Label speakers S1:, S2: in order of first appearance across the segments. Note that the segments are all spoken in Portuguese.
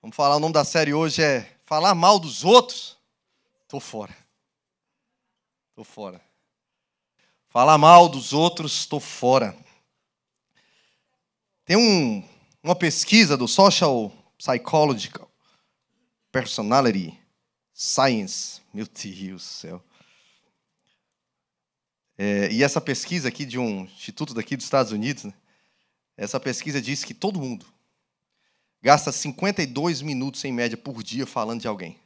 S1: Vamos falar, o nome da série hoje é Falar Mal dos Outros? Tô fora. Falar mal dos outros, tô fora. Tem uma pesquisa do Social Psychological Personality Science. Meu Deus do céu. E essa pesquisa aqui de um instituto daqui dos Estados Unidos, né? Essa pesquisa diz que todo mundo gasta 52 minutos em média por dia falando de alguém.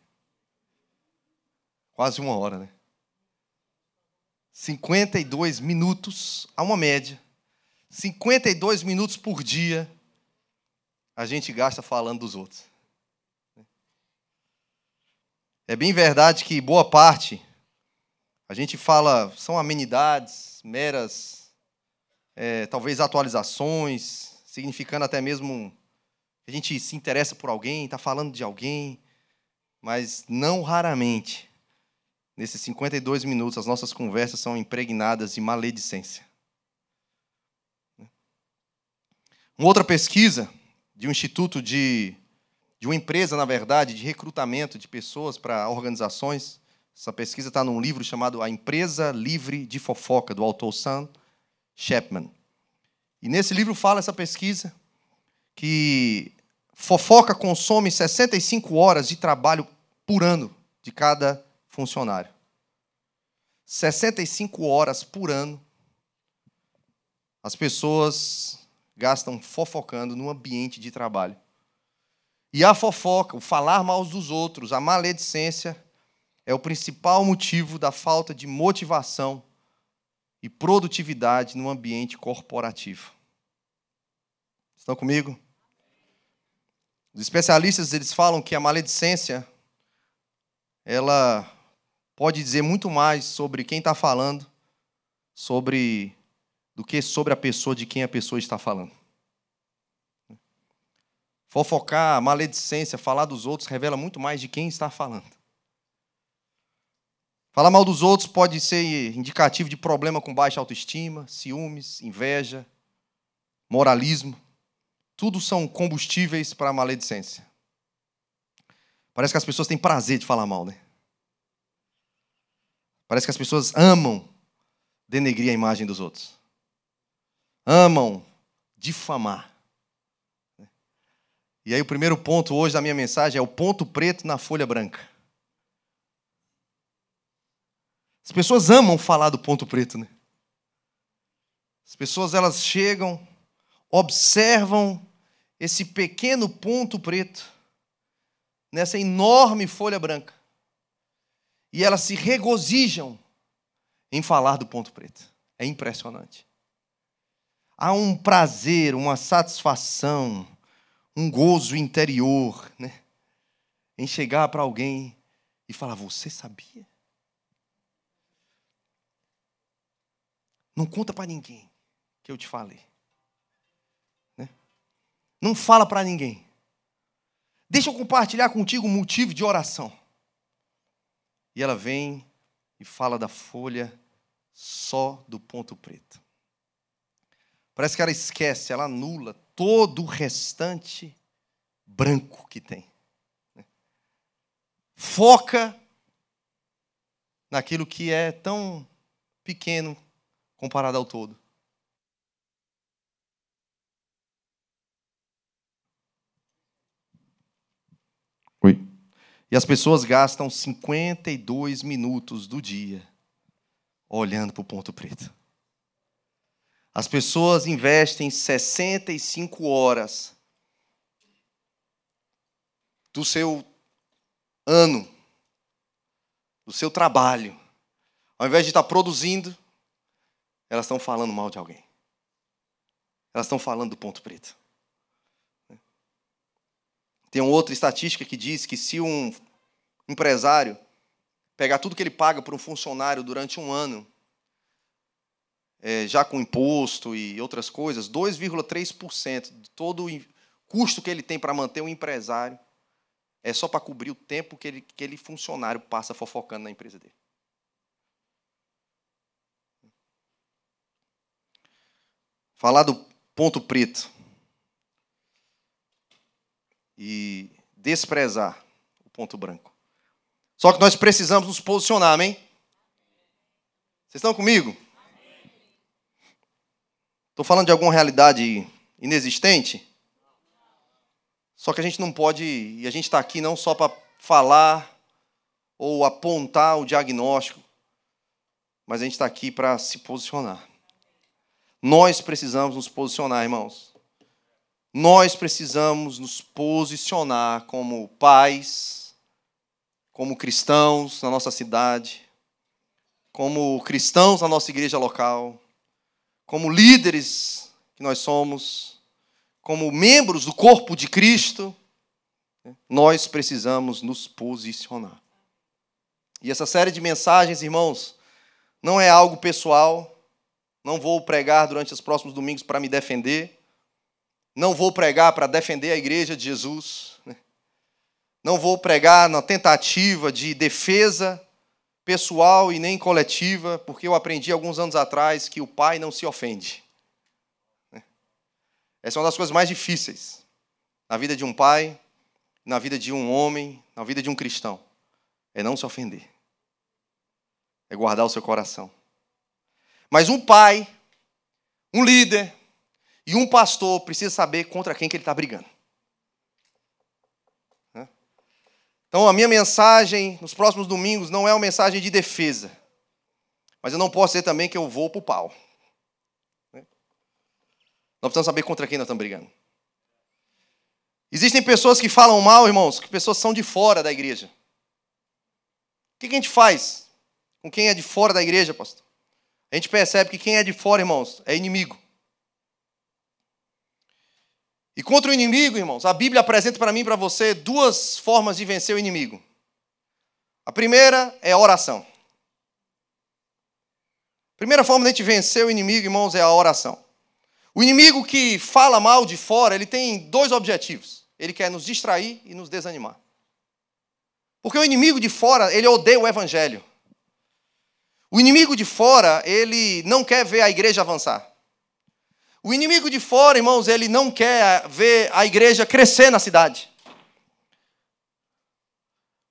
S1: Quase uma hora, né? 52 minutos, a uma média. 52 minutos por dia a gente gasta falando dos outros. É bem verdade que boa parte a gente fala, são amenidades, meras, talvez atualizações, significando até mesmo que a gente se interessa por alguém, está falando de alguém, mas não raramente, nesses 52 minutos, as nossas conversas são impregnadas de maledicência. Uma outra pesquisa de um instituto de uma empresa, na verdade, de recrutamento de pessoas para organizações. Essa pesquisa está num livro chamado A Empresa Livre de Fofoca, do autor Sam Chapman. E nesse livro fala essa pesquisa que fofoca consome 65 horas de trabalho por ano de cada funcionário. 65 horas por ano as pessoas gastam fofocando no ambiente de trabalho. E a fofoca, o falar mal dos outros, a maledicência, é o principal motivo da falta de motivação e produtividade no ambiente corporativo. Estão comigo? Os especialistas eles falam que a maledicência ela pode dizer muito mais sobre quem está falando do que sobre a pessoa de quem a pessoa está falando. Fofocar, maledicência, falar dos outros revela muito mais de quem está falando. Falar mal dos outros pode ser indicativo de problema com baixa autoestima, ciúmes, inveja, moralismo. Tudo são combustíveis para a maledicência. Parece que as pessoas têm prazer de falar mal, né? Parece que as pessoas amam denegrir a imagem dos outros. Amam difamar. E aí o primeiro ponto hoje da minha mensagem é o ponto preto na folha branca. As pessoas amam falar do ponto preto, né? As pessoas elas chegam, observam esse pequeno ponto preto nessa enorme folha branca e elas se regozijam em falar do ponto preto. É impressionante. Há um prazer, uma satisfação, um gozo interior, né, em chegar para alguém e falar: você sabia? Não conta para ninguém que eu te falei. Né? Não fala para ninguém. Deixa eu compartilhar contigo um motivo de oração. E ela vem e fala da folha só do ponto preto. Parece que ela esquece, ela anula todo o restante branco que tem. Foca naquilo que é tão pequeno comparado ao todo. Oi. E as pessoas gastam 52 minutos do dia olhando para o ponto preto. As pessoas investem 65 horas do seu ano, do seu trabalho. Ao invés de estar produzindo, elas estão falando mal de alguém. Elas estão falando do ponto preto. Tem uma outra estatística que diz que se um empresário pegar tudo que ele paga para um funcionário durante um ano, já com imposto e outras coisas, 2,3% de todo o custo que ele tem para manter um empresário é só para cobrir o tempo que aquele funcionário passa fofocando na empresa dele. Falar do ponto preto e desprezar o ponto branco. Só que nós precisamos nos posicionar, amém? Vocês estão comigo? Estou falando de alguma realidade inexistente? Só que a gente não pode, e a gente está aqui não só para falar ou apontar o diagnóstico, mas a gente está aqui para se posicionar. Nós precisamos nos posicionar, irmãos. Nós precisamos nos posicionar como pais, como cristãos na nossa cidade, como cristãos na nossa igreja local, como líderes que nós somos, como membros do corpo de Cristo. Nós precisamos nos posicionar. E essa série de mensagens, irmãos, não é algo pessoal. Não vou pregar durante os próximos domingos para me defender. Não vou pregar para defender a igreja de Jesus. Não vou pregar na tentativa de defesa pessoal e nem coletiva, porque eu aprendi alguns anos atrás que o pai não se ofende. Essa é uma das coisas mais difíceis na vida de um pai, na vida de um homem, na vida de um cristão. É não se ofender. É guardar o seu coração. Mas um pai, um líder e um pastor precisa saber contra quem que ele está brigando. Então, a minha mensagem nos próximos domingos não é uma mensagem de defesa. Mas eu não posso dizer também que eu vou para o pau. Nós precisamos saber contra quem nós estamos brigando. Existem pessoas que falam mal, irmãos, que pessoas são de fora da igreja. O que a gente faz com quem é de fora da igreja, pastor? A gente percebe que quem é de fora, irmãos, é inimigo. E contra o inimigo, irmãos, a Bíblia apresenta para mim e para você duas formas de vencer o inimigo. A primeira é a oração. A primeira forma de a gente vencer o inimigo, irmãos, é a oração. O inimigo que fala mal de fora, ele tem dois objetivos. Ele quer nos distrair e nos desanimar. Porque o inimigo de fora, ele odeia o evangelho. O inimigo de fora, ele não quer ver a igreja avançar. O inimigo de fora, irmãos, ele não quer ver a igreja crescer na cidade.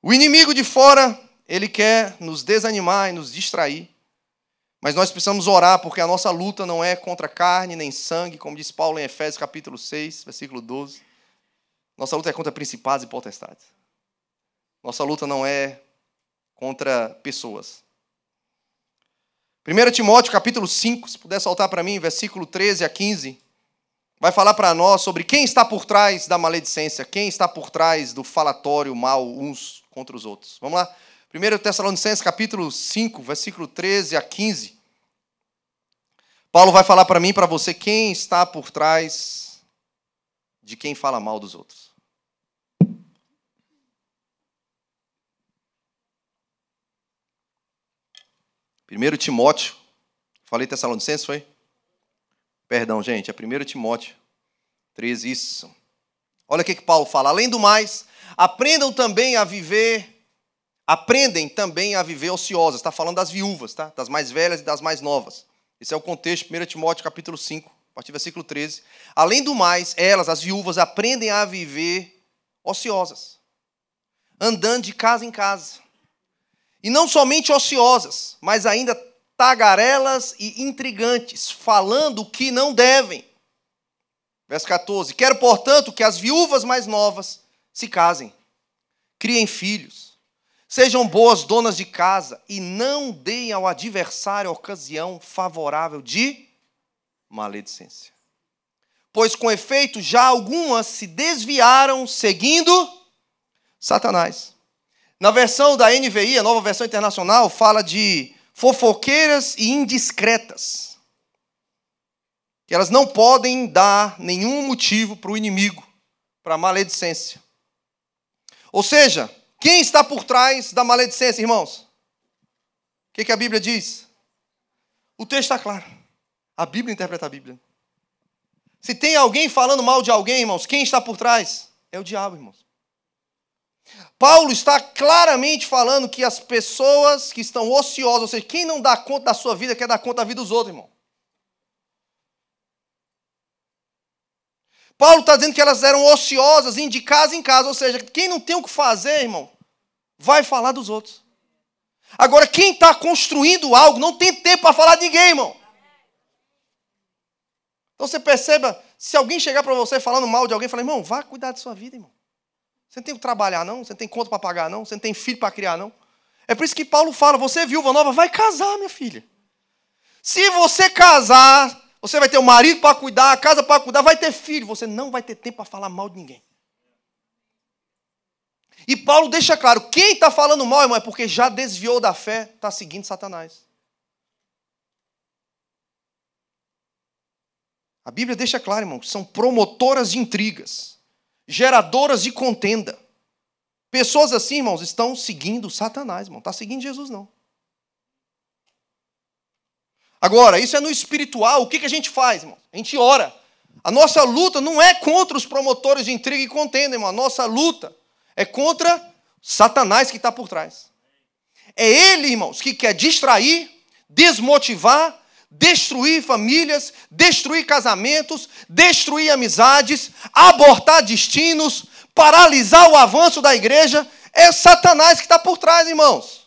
S1: O inimigo de fora, ele quer nos desanimar e nos distrair. Mas nós precisamos orar, porque a nossa luta não é contra carne nem sangue, como diz Paulo em Efésios capítulo 6, versículo 12. Nossa luta é contra principados e potestades. Nossa luta não é contra pessoas. 1 Timóteo capítulo 5, se puder soltar para mim, versículo 13 a 15, vai falar para nós sobre quem está por trás da maledicência, quem está por trás do falatório mal uns contra os outros. Vamos lá? 1 Tessalonicenses capítulo 5, versículo 13 a 15. Paulo vai falar para mim e para você quem está por trás de quem fala mal dos outros. 1 Timóteo, falei Tessalonicenses, foi? Perdão, gente, é 1 Timóteo 13, isso. Olha o que Paulo fala. Além do mais, aprendem também a viver ociosas. Está falando das viúvas, tá? Das mais velhas e das mais novas. Esse é o contexto, 1 Timóteo capítulo 5, a partir do versículo 13. Além do mais, elas, as viúvas, aprendem a viver ociosas, andando de casa em casa. E não somente ociosas, mas ainda tagarelas e intrigantes, falando o que não devem. Verso 14. Quero, portanto, que as viúvas mais novas se casem, criem filhos, sejam boas donas de casa e não deem ao adversário ocasião favorável de maledicência. Pois, com efeito, já algumas se desviaram seguindo Satanás. Na versão da NVI, a nova versão internacional, fala de fofoqueiras e indiscretas. Que elas não podem dar nenhum motivo para o inimigo, para a maledicência. Ou seja, quem está por trás da maledicência, irmãos? O que a Bíblia diz? O texto está claro. A Bíblia interpreta a Bíblia. Se tem alguém falando mal de alguém, irmãos, quem está por trás? É o diabo, irmãos. Paulo está claramente falando que as pessoas que estão ociosas, ou seja, quem não dá conta da sua vida, quer dar conta da vida dos outros, irmão. Paulo está dizendo que elas eram ociosas, indo de casa em casa. Ou seja, quem não tem o que fazer, irmão, vai falar dos outros. Agora, quem está construindo algo não tem tempo para falar de ninguém, irmão. Então você perceba, se alguém chegar para você falando mal de alguém, fala, irmão, vá cuidar da sua vida, irmão. Você não tem que trabalhar, não? Você não tem conta para pagar, não? Você não tem filho para criar, não? É por isso que Paulo fala, você é viúva nova, vai casar, minha filha. Se você casar, você vai ter um marido para cuidar, a casa para cuidar, vai ter filho. Você não vai ter tempo para falar mal de ninguém. E Paulo deixa claro, quem está falando mal, irmão, é porque já desviou da fé, está seguindo Satanás. A Bíblia deixa claro, irmão, que são promotoras de intrigas, geradoras de contenda. Pessoas assim, irmãos, estão seguindo Satanás, irmão. Não está seguindo Jesus, não. Agora, isso é no espiritual. O que a gente faz, irmão? A gente ora. A nossa luta não é contra os promotores de intriga e contenda, irmão. A nossa luta é contra Satanás que está por trás. É ele, irmãos, que quer distrair, desmotivar, destruir famílias, destruir casamentos, destruir amizades, abortar destinos, paralisar o avanço da igreja. É Satanás que está por trás, irmãos.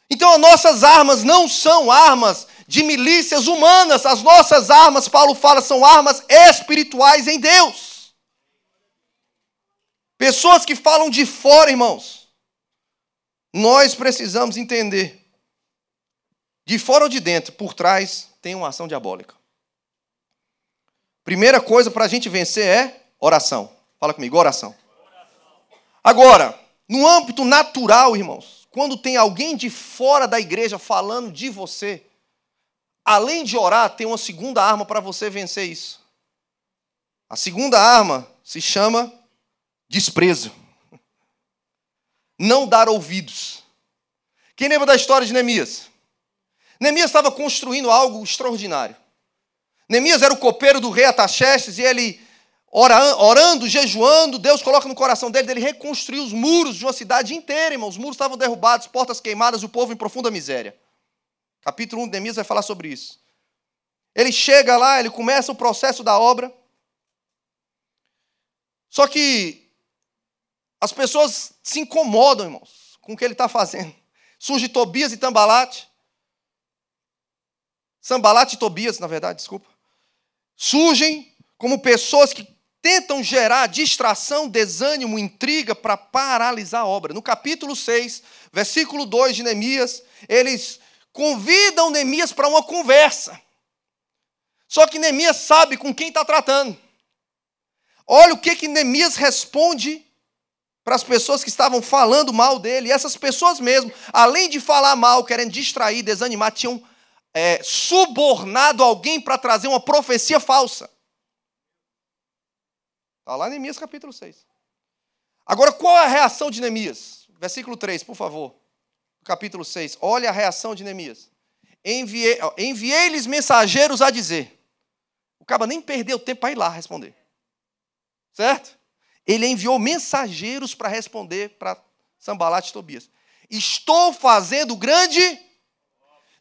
S1: Então as nossas armas não são armas de milícias humanas. As nossas armas, Paulo fala, são armas espirituais em Deus. Pessoas que falam de fora, irmãos, nós precisamos entender. De fora ou de dentro, por trás, tem uma ação diabólica. Primeira coisa para a gente vencer é oração. Fala comigo, oração. Agora, no âmbito natural, irmãos, quando tem alguém de fora da igreja falando de você, além de orar, tem uma segunda arma para você vencer isso. A segunda arma se chama desprezo. Não dar ouvidos. Quem lembra da história de Neemias? Neemias estava construindo algo extraordinário. Neemias era o copeiro do rei Artaxerxes e ele, orando, jejuando, Deus coloca no coração dele reconstruir os muros de uma cidade inteira, irmão. Os muros estavam derrubados, portas queimadas e o povo em profunda miséria. Capítulo 1 de Neemias vai falar sobre isso. Ele chega lá, ele começa o processo da obra. Só que as pessoas se incomodam, irmãos, com o que ele está fazendo. Surge Tobias e Sanbalate e Tobias, na verdade, desculpa. Surgem como pessoas que tentam gerar distração, desânimo, intriga para paralisar a obra. No capítulo 6, versículo 2 de Neemias, eles convidam Neemias para uma conversa. Só que Neemias sabe com quem está tratando. Olha o que Neemias responde para as pessoas que estavam falando mal dele. E essas pessoas mesmo, além de falar mal, querendo distrair, desanimar, tinham subornado alguém para trazer uma profecia falsa. Está lá em Neemias capítulo 6. Agora, qual é a reação de Neemias? Versículo 3, por favor. Capítulo 6. Olha a reação de Neemias. Enviei-lhes mensageiros a dizer. O cara nem perdeu tempo para ir lá responder. Certo? Ele enviou mensageiros para responder para Sanbalate e Tobias. Estou fazendo grande,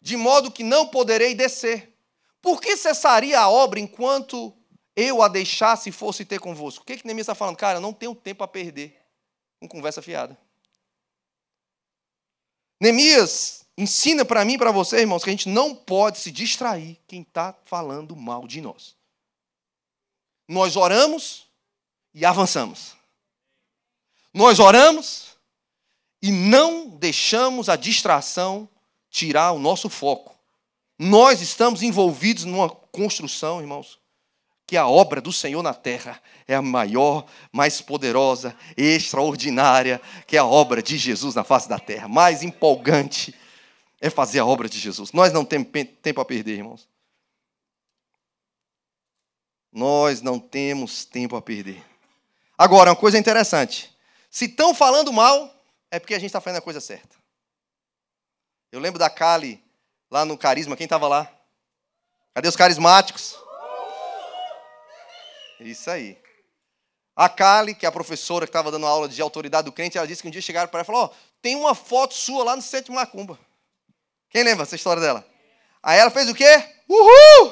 S1: de modo que não poderei descer. Por que cessaria a obra enquanto eu a deixasse e fosse ter convosco? O que Neemias está falando? Cara, eu não tenho tempo a perder com conversa fiada. Neemias ensina para mim e para você, irmãos, que a gente não pode se distrair quem está falando mal de nós. Nós oramos e avançamos. Nós oramos e não deixamos a distração tirar o nosso foco. Nós estamos envolvidos numa construção, irmãos, que a obra do Senhor na terra é a maior, mais poderosa, extraordinária, que é a obra de Jesus na face da terra. Mais empolgante é fazer a obra de Jesus. Nós não temos tempo a perder, irmãos. Nós não temos tempo a perder. Agora, uma coisa interessante. Se estão falando mal, é porque a gente está fazendo a coisa certa. Eu lembro da Kali, lá no Carisma. Quem estava lá? Cadê os carismáticos? Isso aí. A Kali, que é a professora que estava dando aula de autoridade do crente, ela disse que um dia chegaram para ela e falaram, tem uma foto sua lá no centro de Macumba. Quem lembra essa história dela? Aí ela fez o quê? Uhul!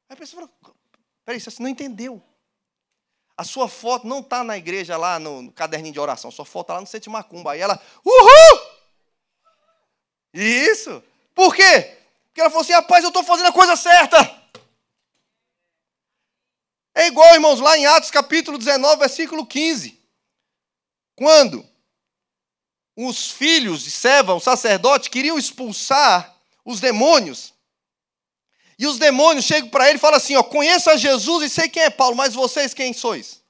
S1: Aí a pessoa falou, Peraí, você não entendeu. A sua foto não está na igreja lá no caderninho de oração. Sua foto está lá no centro de macumba. Aí ela, uhul! Isso. Por quê? Porque ela falou assim, rapaz, eu estou fazendo a coisa certa. É igual, irmãos, lá em Atos capítulo 19, versículo 15. Quando os filhos de Seva, o sacerdote, queriam expulsar os demônios. E os demônios chegam para ele e falam assim, ó, conheço a Jesus e sei quem é Paulo, mas vocês quem sois?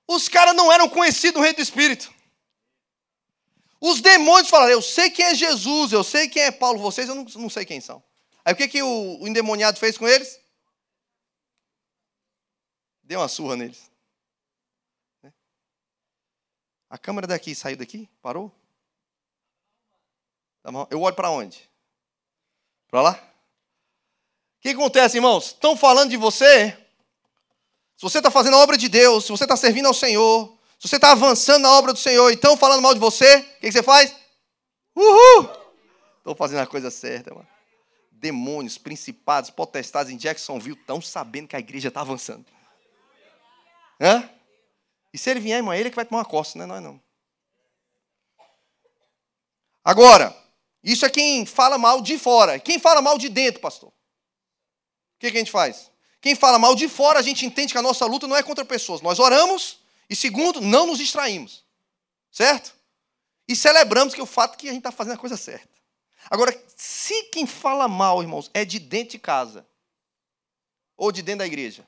S1: Os caras não eram conhecidos no reino do Espírito. Os demônios falaram, eu sei quem é Jesus, eu sei quem é Paulo, vocês eu não sei quem são. Aí o que o endemoniado fez com eles? Deu uma surra neles. A câmera daqui saiu daqui? Parou? Eu olho para onde? Para lá? O que acontece, irmãos? Estão falando de você. Se você está fazendo a obra de Deus, se você está servindo ao Senhor, se você está avançando na obra do Senhor e estão falando mal de você, o que você faz? Uhul! Estou fazendo a coisa certa, mano. Demônios, principados, potestades em Jacksonville estão sabendo que a igreja está avançando. Hã? E se ele vier, irmão, ele é que vai tomar uma costa, não é nós não. Agora, isso é quem fala mal de fora. Quem fala mal de dentro, pastor? O que a gente faz? Quem fala mal de fora, a gente entende que a nossa luta não é contra pessoas. Nós oramos e, segundo, não nos distraímos. Certo? E celebramos que o fato que a gente está fazendo a coisa certa. Agora, se quem fala mal, irmãos, é de dentro de casa ou de dentro da igreja,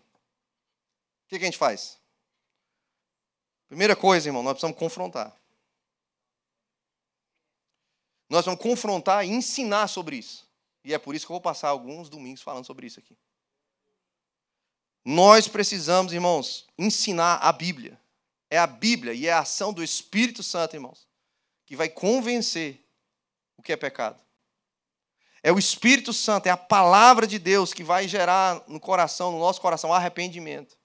S1: o que a gente faz? Primeira coisa, irmão, nós precisamos confrontar. Nós vamos confrontar e ensinar sobre isso. E é por isso que eu vou passar alguns domingos falando sobre isso aqui. Nós precisamos, irmãos, ensinar a Bíblia. É a Bíblia e é a ação do Espírito Santo, irmãos, que vai convencer o que é pecado. É o Espírito Santo, é a palavra de Deus que vai gerar no coração, no nosso coração, arrependimento.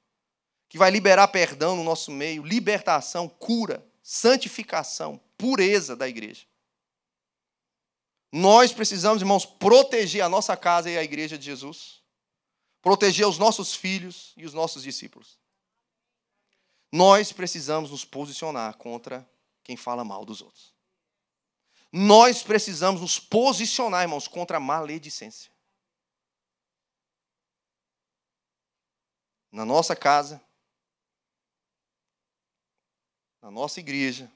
S1: Que vai liberar perdão no nosso meio, libertação, cura, santificação, pureza da igreja. Nós precisamos, irmãos, proteger a nossa casa e a igreja de Jesus. Proteger os nossos filhos e os nossos discípulos. Nós precisamos nos posicionar contra quem fala mal dos outros. Nós precisamos nos posicionar, irmãos, contra a maledicência. Na nossa casa, na nossa igreja,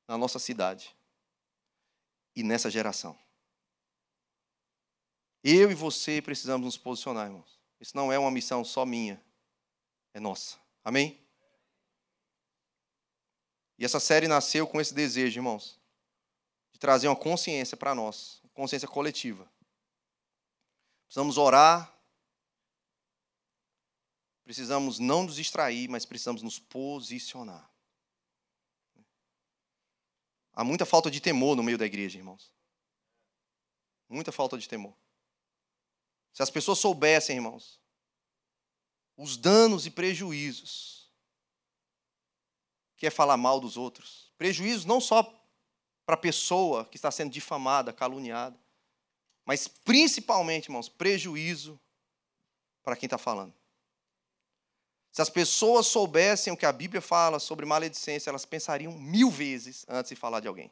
S1: na nossa cidade e nessa geração. Eu e você precisamos nos posicionar, irmãos. Isso não é uma missão só minha, é nossa. Amém? E essa série nasceu com esse desejo, irmãos, de trazer uma consciência para nós, uma consciência coletiva. Precisamos orar, precisamos não nos distrair, mas precisamos nos posicionar. Há muita falta de temor no meio da igreja, irmãos. Muita falta de temor. Se as pessoas soubessem, irmãos, os danos e prejuízos que é falar mal dos outros, prejuízos não só para a pessoa que está sendo difamada, caluniada, mas principalmente, irmãos, prejuízo para quem está falando. Se as pessoas soubessem o que a Bíblia fala sobre maledicência, elas pensariam 1000 vezes antes de falar de alguém.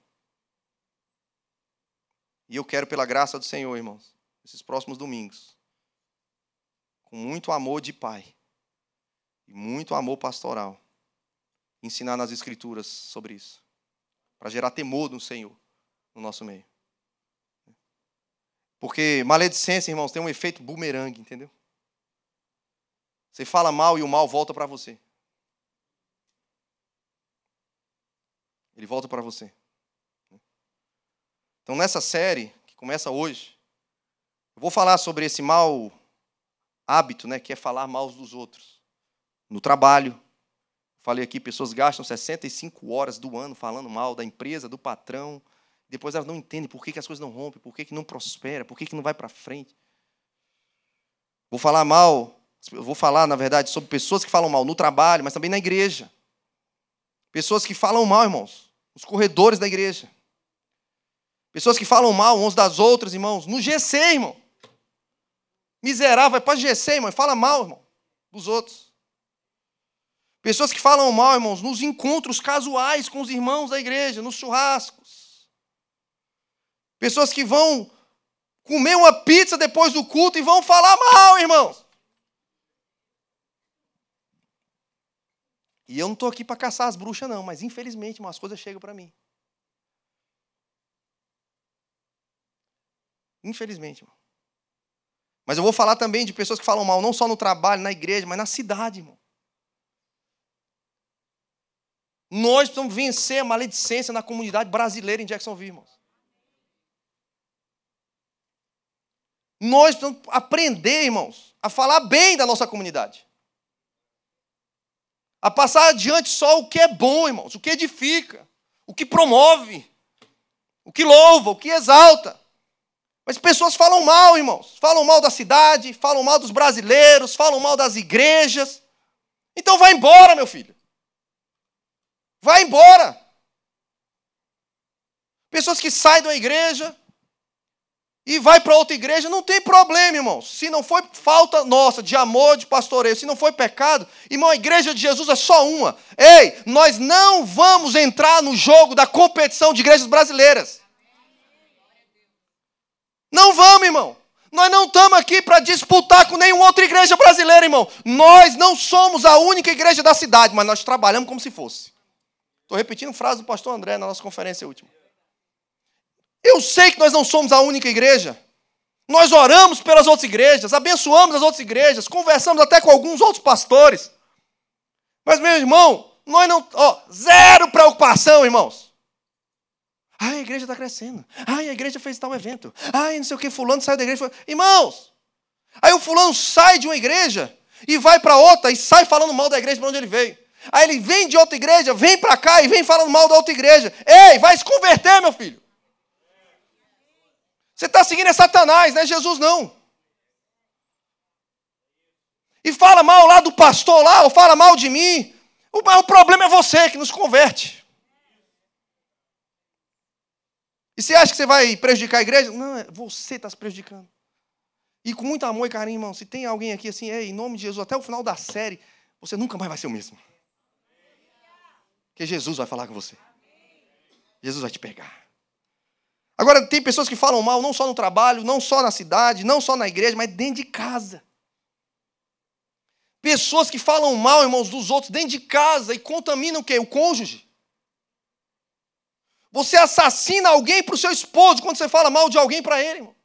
S1: E eu quero, pela graça do Senhor, irmãos, esses próximos domingos, com muito amor de pai e muito amor pastoral, ensinar nas Escrituras sobre isso, para gerar temor no Senhor, no nosso meio. Porque maledicência, irmãos, tem um efeito bumerangue, entendeu? Você fala mal e o mal volta para você. Ele volta para você. Então, nessa série, que começa hoje, eu vou falar sobre esse mau hábito, né, que é falar mal dos outros. No trabalho, falei aqui, pessoas gastam 65 horas do ano falando mal da empresa, do patrão. Depois elas não entendem por que as coisas não rompem, por que não prospera, por que não vai para frente. Vou falar mal. Eu vou falar, na verdade, sobre pessoas que falam mal no trabalho, mas também na igreja. Pessoas que falam mal, irmãos, nos corredores da igreja. Pessoas que falam mal uns das outras, irmãos, no GC, irmão. Miserável, vai para GC, irmão, fala mal, irmão, dos outros. Pessoas que falam mal, irmãos, nos encontros casuais com os irmãos da igreja, nos churrascos. Pessoas que vão comer uma pizza depois do culto e vão falar mal, irmãos. E eu não estou aqui para caçar as bruxas, não, mas infelizmente, irmão, as coisas chegam para mim. Infelizmente, irmão. Mas eu vou falar também de pessoas que falam mal, não só no trabalho, na igreja, mas na cidade, irmão. Nós precisamos vencer a maledicência na comunidade brasileira em Jacksonville, irmãos. Nós precisamos aprender, irmãos, a falar bem da nossa comunidade. A passar adiante só o que é bom, irmãos, o que edifica, o que promove, o que louva, o que exalta. Mas pessoas falam mal, irmãos. Falam mal da cidade, falam mal dos brasileiros, falam mal das igrejas. Então vai embora, meu filho. Vai embora. Pessoas que saem da igreja e vai para outra igreja, não tem problema, irmãos. Se não foi falta nossa de amor, de pastoreio, se não foi pecado, irmão, a igreja de Jesus é só uma. Ei, nós não vamos entrar no jogo da competição de igrejas brasileiras. Não vamos, irmão. Nós não estamos aqui para disputar com nenhuma outra igreja brasileira, irmão. Nós não somos a única igreja da cidade, mas nós trabalhamos como se fosse. Estou repetindo frase do pastor André na nossa conferência última. Eu sei que nós não somos a única igreja. Nós oramos pelas outras igrejas, abençoamos as outras igrejas, conversamos até com alguns outros pastores. Mas, meu irmão, nós não... zero preocupação, irmãos. Ai, a igreja está crescendo. Ai, a igreja fez tal evento. Ai, não sei o que, fulano saiu da igreja. Irmãos, aí o fulano sai de uma igreja e vai para outra e sai falando mal da igreja para onde ele veio. Aí ele vem de outra igreja, vem para cá e vem falando mal da outra igreja. Ei, vai se converter, meu filho. Você está seguindo é Satanás, não é Jesus, não. E fala mal lá do pastor lá, ou fala mal de mim. O problema é você que nos converte. E você acha que você vai prejudicar a igreja? Não, você está se prejudicando. E com muito amor e carinho, irmão, se tem alguém aqui assim, em nome de Jesus, até o final da série, você nunca mais vai ser o mesmo. Porque Jesus vai falar com você. Jesus vai te pegar. Agora, tem pessoas que falam mal, não só no trabalho, não só na cidade, não só na igreja, mas dentro de casa. Pessoas que falam mal, irmãos, dos outros dentro de casa e contaminam o quê? O cônjuge. Você assassina alguém para o seu esposo quando você fala mal de alguém para ele, irmão.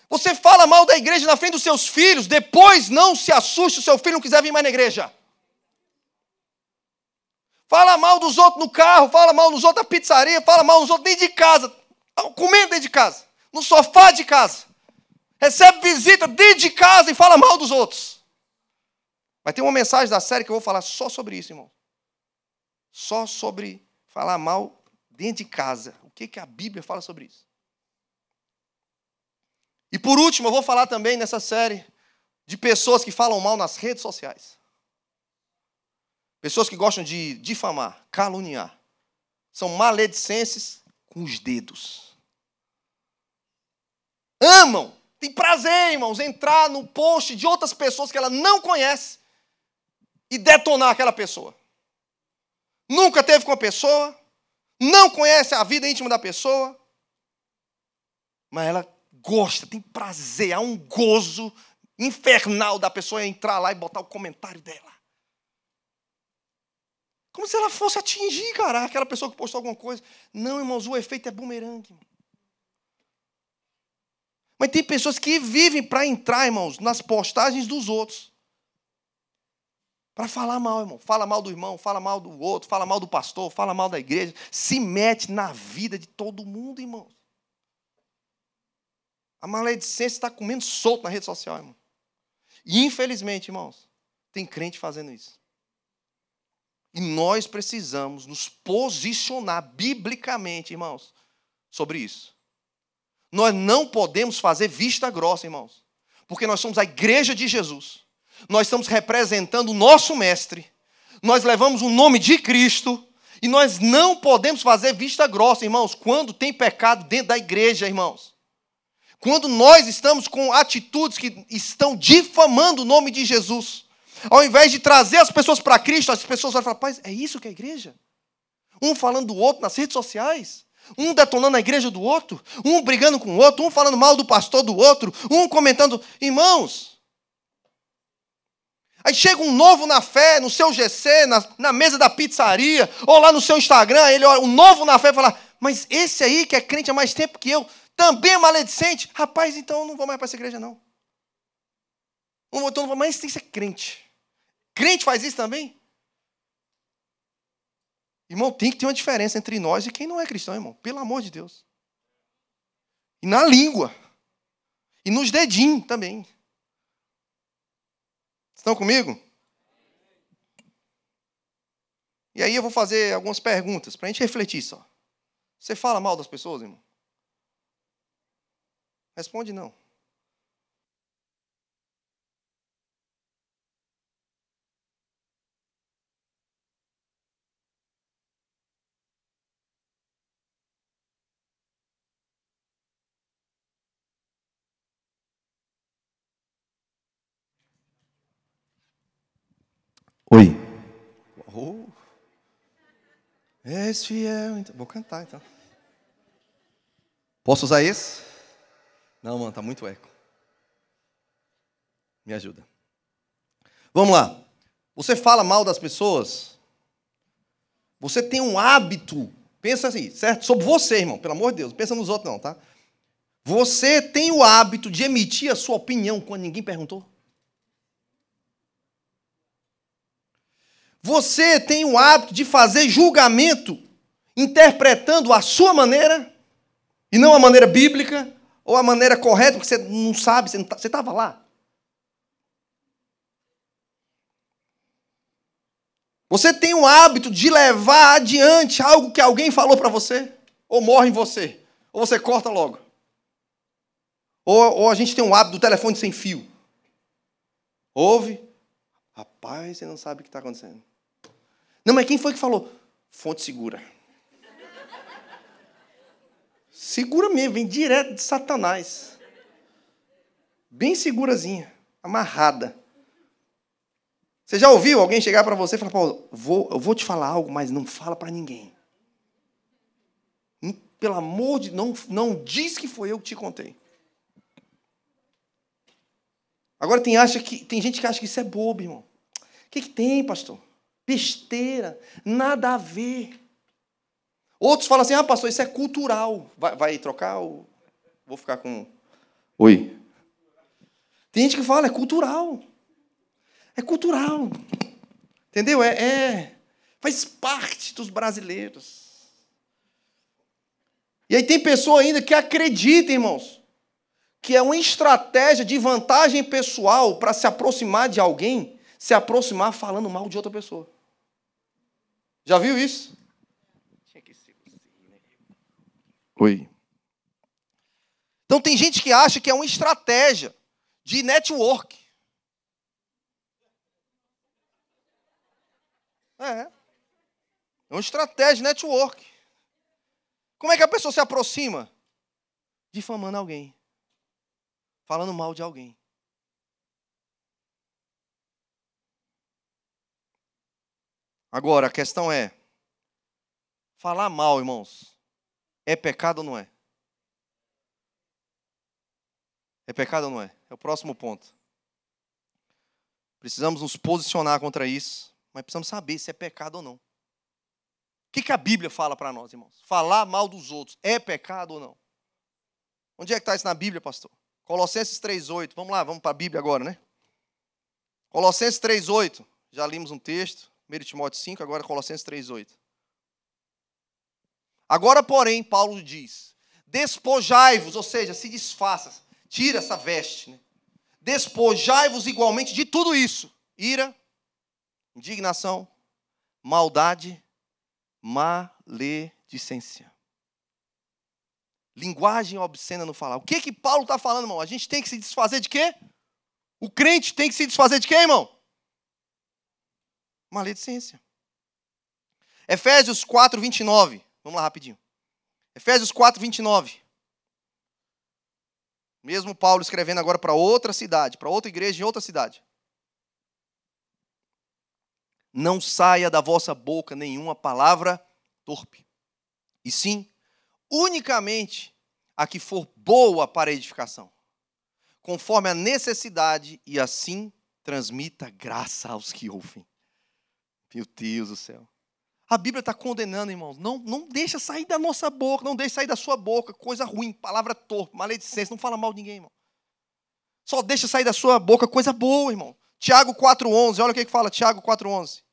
S1: Você fala mal da igreja na frente dos seus filhos, depois não se assuste se o seu filho não quiser vir mais na igreja. Fala mal dos outros no carro, fala mal dos outros na pizzaria, fala mal dos outros dentro de casa, comendo dentro de casa, no sofá de casa. Recebe visita dentro de casa e fala mal dos outros. Vai ter uma mensagem da série que eu vou falar só sobre isso, irmão. Só sobre falar mal dentro de casa. O que a Bíblia fala sobre isso? E por último, eu vou falar também nessa série de pessoas que falam mal nas redes sociais. Pessoas que gostam de difamar, caluniar. São maledicentes com os dedos. Amam, tem prazer, irmãos, entrar no post de outras pessoas que ela não conhece e detonar aquela pessoa. Nunca teve com a pessoa, não conhece a vida íntima da pessoa, mas ela gosta, tem prazer, há um gozo infernal da pessoa entrar lá e botar o comentário dela. Como se ela fosse atingir, cara, aquela pessoa que postou alguma coisa. Não, irmãos, o efeito é bumerangue. Mas tem pessoas que vivem para entrar, irmãos, nas postagens dos outros. Para falar mal, irmão. Fala mal do irmão, fala mal do outro, fala mal do pastor, fala mal da igreja. Se mete na vida de todo mundo, irmãos. A maledicência está comendo solto na rede social, irmão. E, infelizmente, irmãos, tem crente fazendo isso. E nós precisamos nos posicionar biblicamente, irmãos, sobre isso. Nós não podemos fazer vista grossa, irmãos, porque nós somos a igreja de Jesus. Nós estamos representando o nosso mestre. Nós levamos o nome de Cristo. E nós não podemos fazer vista grossa, irmãos, quando tem pecado dentro da igreja, irmãos. Quando nós estamos com atitudes que estão difamando o nome de Jesus, ao invés de trazer as pessoas para Cristo, as pessoas vão falar, pai, é isso que é a igreja? Um falando do outro nas redes sociais, um detonando a igreja do outro, um brigando com o outro, um falando mal do pastor do outro, um comentando. Irmãos, aí chega um novo na fé, no seu GC, na mesa da pizzaria, ou lá no seu Instagram, ele olha, um novo na fé e fala, mas esse aí que é crente há mais tempo que eu, também é maledicente? Rapaz, então eu não vou mais para essa igreja, não. Então não vou mais tem que ser crente. Crente faz isso também? Irmão, tem que ter uma diferença entre nós e quem não é cristão, irmão. Pelo amor de Deus. E na língua. E nos dedinhos também. Estão comigo? E aí eu vou fazer algumas perguntas para a gente refletir só. Você fala mal das pessoas, irmão? Responde não. Oi. Oh. És fiel. Vou cantar então. Posso usar esse? Não, mano, tá muito eco. Me ajuda. Vamos lá. Você fala mal das pessoas? Você tem um hábito, pensa assim, certo? Sobre você, irmão, pelo amor de Deus, não pensa nos outros não, tá? Você tem o hábito de emitir a sua opinião quando ninguém perguntou? Você tem o hábito de fazer julgamento interpretando a sua maneira e não a maneira bíblica ou a maneira correta, porque você não sabe, você estava lá? Você tem o hábito de levar adiante algo que alguém falou para você? Ou morre em você? Ou você corta logo? Ou a gente tem um hábito do telefone sem fio? Ouve? Rapaz, você não sabe o que está acontecendo. Não, mas quem foi que falou? Fonte segura. Segura mesmo, vem direto de Satanás. Bem segurazinha, amarrada. Você já ouviu alguém chegar para você e falar, Paulo, eu vou te falar algo, mas não fala para ninguém. Pelo amor de Deus, não diz que foi eu que te contei. Agora tem gente que acha que isso é bobo, irmão. O que tem, pastor? Besteira, nada a ver. Outros falam assim, pastor, isso é cultural. Vai trocar ou vou ficar com... Oi. Tem gente que fala, é cultural. É cultural. Entendeu? Faz parte dos brasileiros. E aí tem pessoa ainda que acredita, irmãos, que é uma estratégia de vantagem pessoal para se aproximar de alguém, se aproximar falando mal de outra pessoa. Já viu isso? Tinha que ser você, né? Oi. Então tem gente que acha que é uma estratégia de network. É uma estratégia de network. Como é que a pessoa se aproxima? Difamando alguém. Falando mal de alguém. Agora, a questão é, falar mal, irmãos, é pecado ou não é? É pecado ou não é? É o próximo ponto. Precisamos nos posicionar contra isso, mas precisamos saber se é pecado ou não. O que a Bíblia fala para nós, irmãos? Falar mal dos outros é pecado ou não? Onde é que está isso na Bíblia, pastor? Colossenses 3,8. Vamos lá, vamos para a Bíblia agora, né? Colossenses 3,8. Já limos um texto. 1 Timóteo 5, agora Colossenses 3,8. Agora, porém, Paulo diz, despojai-vos, ou seja, se desfaça, tira essa veste, né? Despojai-vos igualmente de tudo isso. Ira, indignação, maldade, maledicência. Linguagem obscena no falar. O que Paulo está falando, irmão? A gente tem que se desfazer de quê? O crente tem que se desfazer de quê, irmão? Maledicência. Efésios 4, 29. Vamos lá rapidinho. Efésios 4, 29. Mesmo Paulo escrevendo agora para outra cidade, para outra igreja em outra cidade. Não saia da vossa boca nenhuma palavra torpe. E sim, unicamente a que for boa para a edificação, conforme a necessidade, e assim transmita graça aos que ouvem. Meu Deus do céu. A Bíblia está condenando, irmãos. Não deixa sair da nossa boca, não deixa sair da sua boca coisa ruim, palavra torpe, maledicência. Não fala mal de ninguém, irmão. Só deixa sair da sua boca coisa boa, irmão. Tiago 4,11. Olha o que fala Tiago 4,11.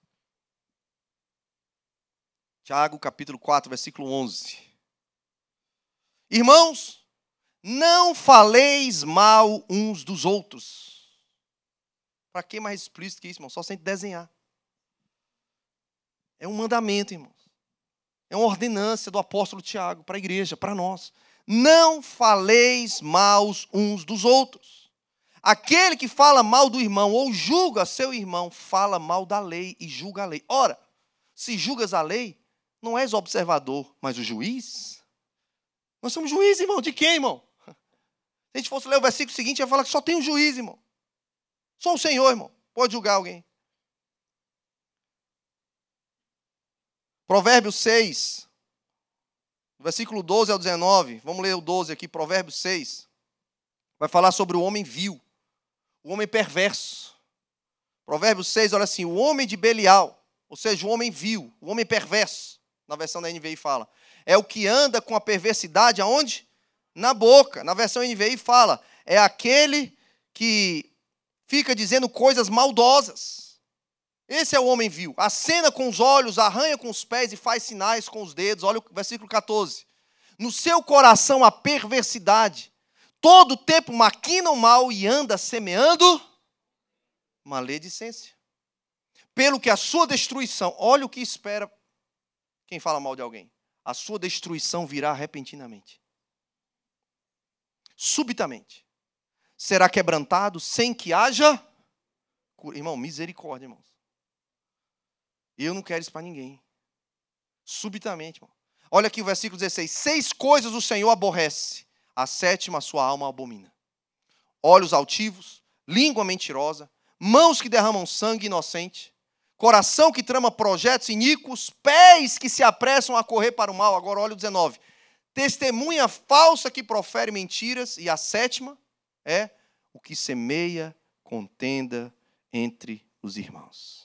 S1: Tiago capítulo 4, versículo 11. Irmãos, não faleis mal uns dos outros. Para que mais explícito que isso, irmão? Só sem desenhar. É um mandamento, irmãos. É uma ordenança do apóstolo Tiago para a igreja, para nós. Não faleis mal uns dos outros. Aquele que fala mal do irmão ou julga seu irmão, fala mal da lei e julga a lei. Ora, se julgas a lei, não és o observador, mas o juiz? Nós somos juízes, irmão. De quem, irmão? Se a gente fosse ler o versículo seguinte, ia falar que só tem um juiz, irmão. Só o Senhor, irmão, pode julgar alguém. Provérbios 6, versículo 12 ao 19. Vamos ler o 12 aqui, Provérbios 6. Vai falar sobre o homem vil, o homem perverso. Provérbios 6, olha assim, o homem de Belial, ou seja, o homem vil, o homem perverso, na versão da NVI fala, é o que anda com a perversidade aonde? Na boca. Na versão NVI fala, é aquele que fica dizendo coisas maldosas. Esse é o homem vil. Acena com os olhos, arranha com os pés e faz sinais com os dedos. Olha o versículo 14. No seu coração a perversidade. Todo o tempo maquina o mal e anda semeando maledicência. Pelo que a sua destruição, olha o que espera quem fala mal de alguém. A sua destruição virá repentinamente. Subitamente. Será quebrantado sem que haja cura. Irmão, misericórdia, irmãos. Eu não quero isso para ninguém. Subitamente, irmão. Olha aqui o versículo 16. 6 coisas o Senhor aborrece. A 7ª a sua alma abomina. Olhos altivos, língua mentirosa, mãos que derramam sangue inocente, coração que trama projetos iníquos, pés que se apressam a correr para o mal. Agora olha o 19. Testemunha falsa que profere mentiras. E a 7ª é o que semeia contenda entre os irmãos.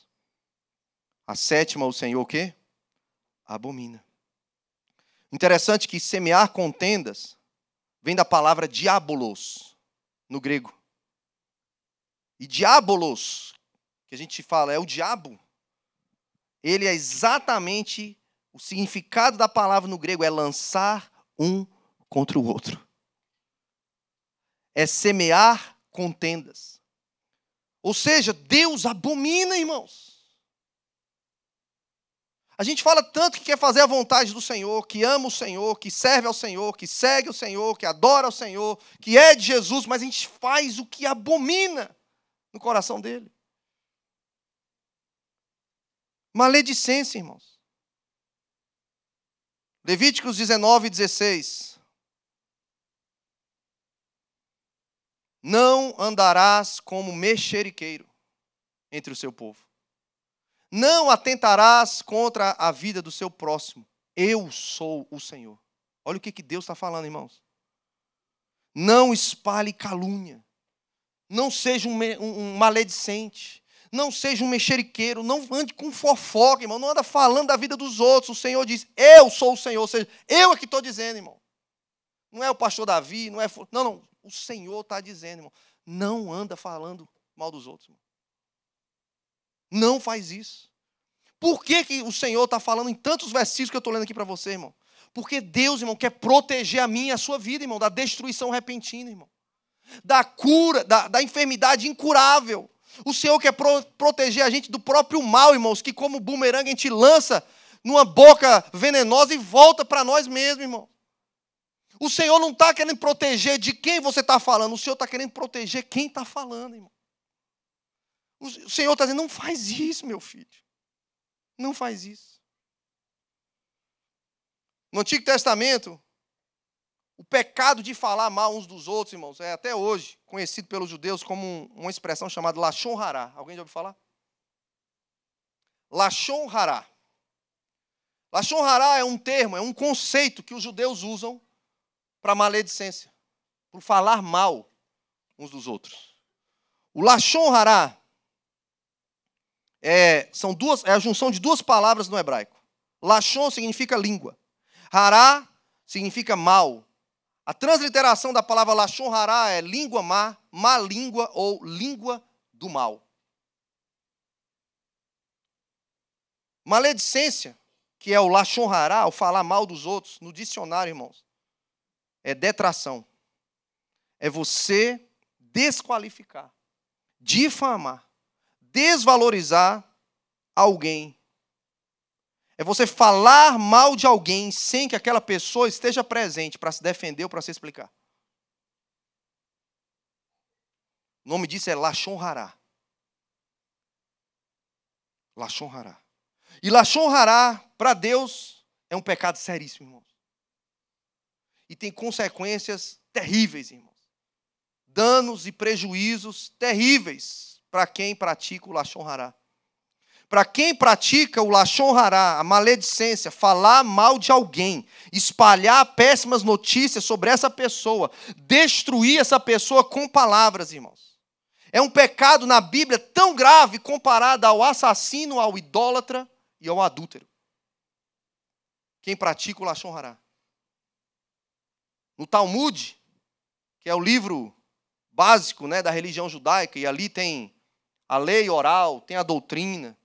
S1: A 7ª o Senhor o quê? Abomina. Interessante que semear contendas vem da palavra diabolos, no grego. E diabolos, que a gente fala, é o diabo. Ele é exatamente, o significado da palavra no grego é lançar um contra o outro. É semear contendas. Ou seja, Deus abomina, irmãos. A gente fala tanto que quer fazer a vontade do Senhor, que ama o Senhor, que serve ao Senhor, que segue o Senhor, que adora o Senhor, que é de Jesus, mas a gente faz o que abomina no coração dele. Maledicência, irmãos. Levíticos 19, 16. Não andarás como mexeriqueiro entre o seu povo. Não atentarás contra a vida do seu próximo. Eu sou o Senhor. Olha o que Deus está falando, irmãos. Não espalhe calúnia. Não seja um maledicente. Não seja um mexeriqueiro. Não ande com fofoca, irmão. Não anda falando da vida dos outros. O Senhor diz, eu sou o Senhor. Ou seja, eu é que estou dizendo, irmão. Não é o pastor Davi, não é... Não. O Senhor está dizendo, irmão. Não anda falando mal dos outros, irmão. Não faz isso. Por que o Senhor está falando em tantos versículos que eu estou lendo aqui para você, irmão? Porque Deus, irmão, quer proteger a minha e a sua vida, irmão, da destruição repentina, irmão. Da cura, da enfermidade incurável. O Senhor quer proteger a gente do próprio mal, irmãos, que como bumerangue a gente lança numa boca venenosa e volta para nós mesmos, irmão. O Senhor não está querendo proteger de quem você está falando, o Senhor está querendo proteger quem está falando, irmão. O Senhor está dizendo, não faz isso, meu filho. Não faz isso. No Antigo Testamento, O pecado de falar mal uns dos outros, irmãos, é até hoje conhecido pelos judeus como uma expressão chamada Lashon Hará. Alguém já ouviu falar? Lashon Hará. Lashon Hará é um termo, é um conceito que os judeus usam para maledicência, por falar mal uns dos outros. O Lashon Hará é a junção de duas palavras no hebraico. Lashon significa língua. Hará significa mal. A transliteração da palavra Lashon Hará é língua má, má língua ou língua do mal. Maledicência, que é o Lashon Hará, o falar mal dos outros, no dicionário, irmãos, é detração. É você desqualificar, difamar, desvalorizar alguém. É você falar mal de alguém sem que aquela pessoa esteja presente para se defender ou para se explicar. O nome disso é Lashon Hará. Lashon Hará. E Lashon Hará, para Deus, é um pecado seríssimo, irmãos. E tem consequências terríveis, irmãos. Danos e prejuízos terríveis para quem pratica o Lashon Hará. Para quem pratica o Lashon Hará, a maledicência, falar mal de alguém, espalhar péssimas notícias sobre essa pessoa, destruir essa pessoa com palavras, irmãos. É um pecado na Bíblia tão grave comparado ao assassino, ao idólatra e ao adúltero. Quem pratica o Lashon Hará. No Talmud, que é o livro básico, né, da religião judaica, e ali tem a lei oral, tem a doutrina,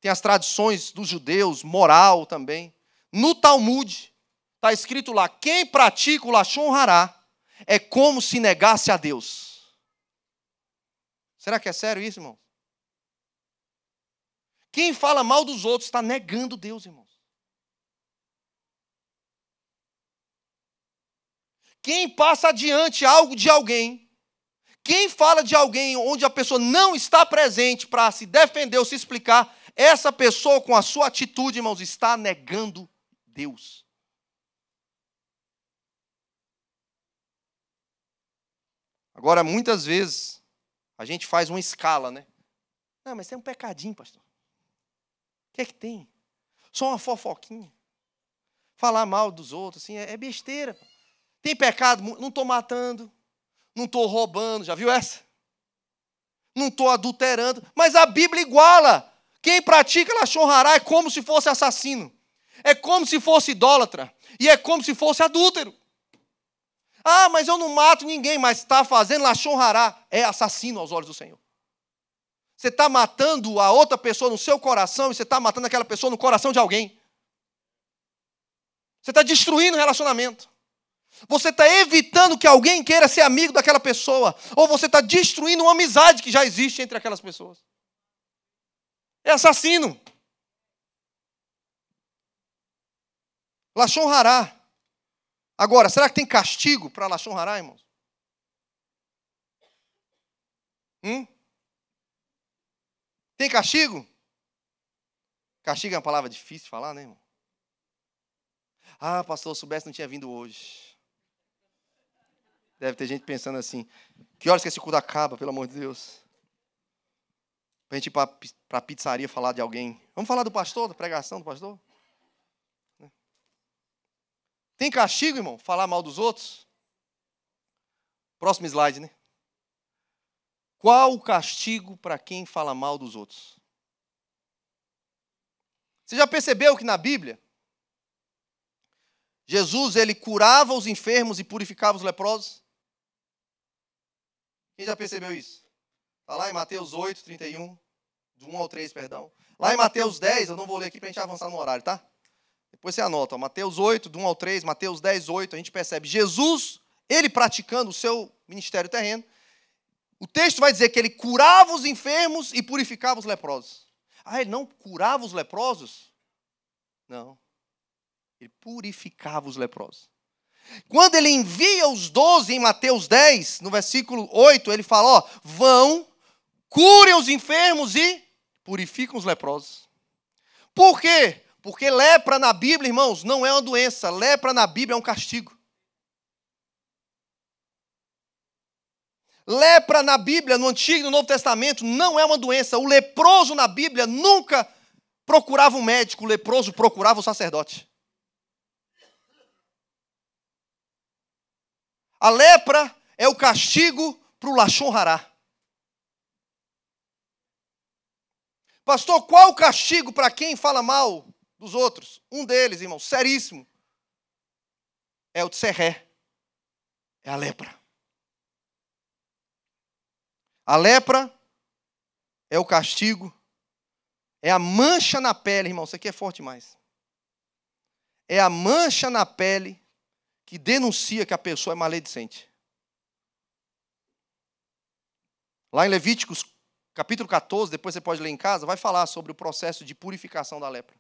S1: tem as tradições dos judeus, moral também. No Talmud, está escrito lá, quem pratica o Lashon Hará é como se negasse a Deus. Será que é sério isso, irmão? Quem fala mal dos outros está negando Deus, irmãos. Quem passa adiante algo de alguém, quem fala de alguém onde a pessoa não está presente para se defender ou se explicar, essa pessoa com a sua atitude, irmãos, está negando Deus. Agora, muitas vezes, a gente faz uma escala, né? Não, mas tem um pecadinho, pastor. O que é que tem? Só uma fofoquinha. Falar mal dos outros, assim, é besteira. Tem pecado? Não estou matando. Não estou roubando. Já viu essa? Não estou adulterando. Mas a Bíblia iguala. Quem pratica Lashon Hará é como se fosse assassino. É como se fosse idólatra. E é como se fosse adúltero. Ah, mas eu não mato ninguém. Mas está fazendo Lashon Hará. É assassino aos olhos do Senhor. Você está matando a outra pessoa no seu coração e você está matando aquela pessoa no coração de alguém. Você está destruindo o relacionamento. Você está evitando que alguém queira ser amigo daquela pessoa. Ou você está destruindo uma amizade que já existe entre aquelas pessoas. É assassino. Lashon Hará. Agora, será que tem castigo para Lashon Hará, irmãos? Tem castigo? Castigo é uma palavra difícil de falar, né, irmão? Ah, pastor, se soubesse não tinha vindo hoje. Deve ter gente pensando assim, que horas que esse culto acaba, pelo amor de Deus? Para a gente ir para a pizzaria falar de alguém. Vamos falar do pastor, da pregação do pastor? Tem castigo, irmão? Falar mal dos outros? Próximo slide, né? Qual o castigo para quem fala mal dos outros? Você já percebeu que na Bíblia, Jesus, ele curava os enfermos e purificava os leprosos? Quem já percebeu isso? Está lá em Mateus 8, 31, do 1 ao 3, perdão. Lá em Mateus 10, eu não vou ler aqui para a gente avançar no horário, tá? Depois você anota, ó, Mateus 8, do 1 ao 3, Mateus 10, 8, a gente percebe Jesus, ele praticando o seu ministério terreno. O texto vai dizer que ele curava os enfermos e purificava os leprosos. Ah, ele não curava os leprosos? Não. Ele purificava os leprosos. Quando ele envia os 12 em Mateus 10, no versículo 8, ele fala, ó, vão, curem os enfermos e purificam os leprosos. Por quê? Porque lepra na Bíblia, irmãos, não é uma doença. Lepra na Bíblia é um castigo. Lepra na Bíblia, no Antigo e no Novo Testamento, não é uma doença. O leproso na Bíblia nunca procurava um médico, o leproso procurava o sacerdote. A lepra é o castigo para o Lashon Hará. Pastor, qual o castigo para quem fala mal dos outros? Um deles, irmão, seríssimo, é o tserré, é a lepra. A lepra é o castigo, é a mancha na pele, irmão, isso aqui é forte demais. É a mancha na pele que denuncia que a pessoa é maledicente. Lá em Levíticos, capítulo 14, depois você pode ler em casa, vai falar sobre o processo de purificação da lepra.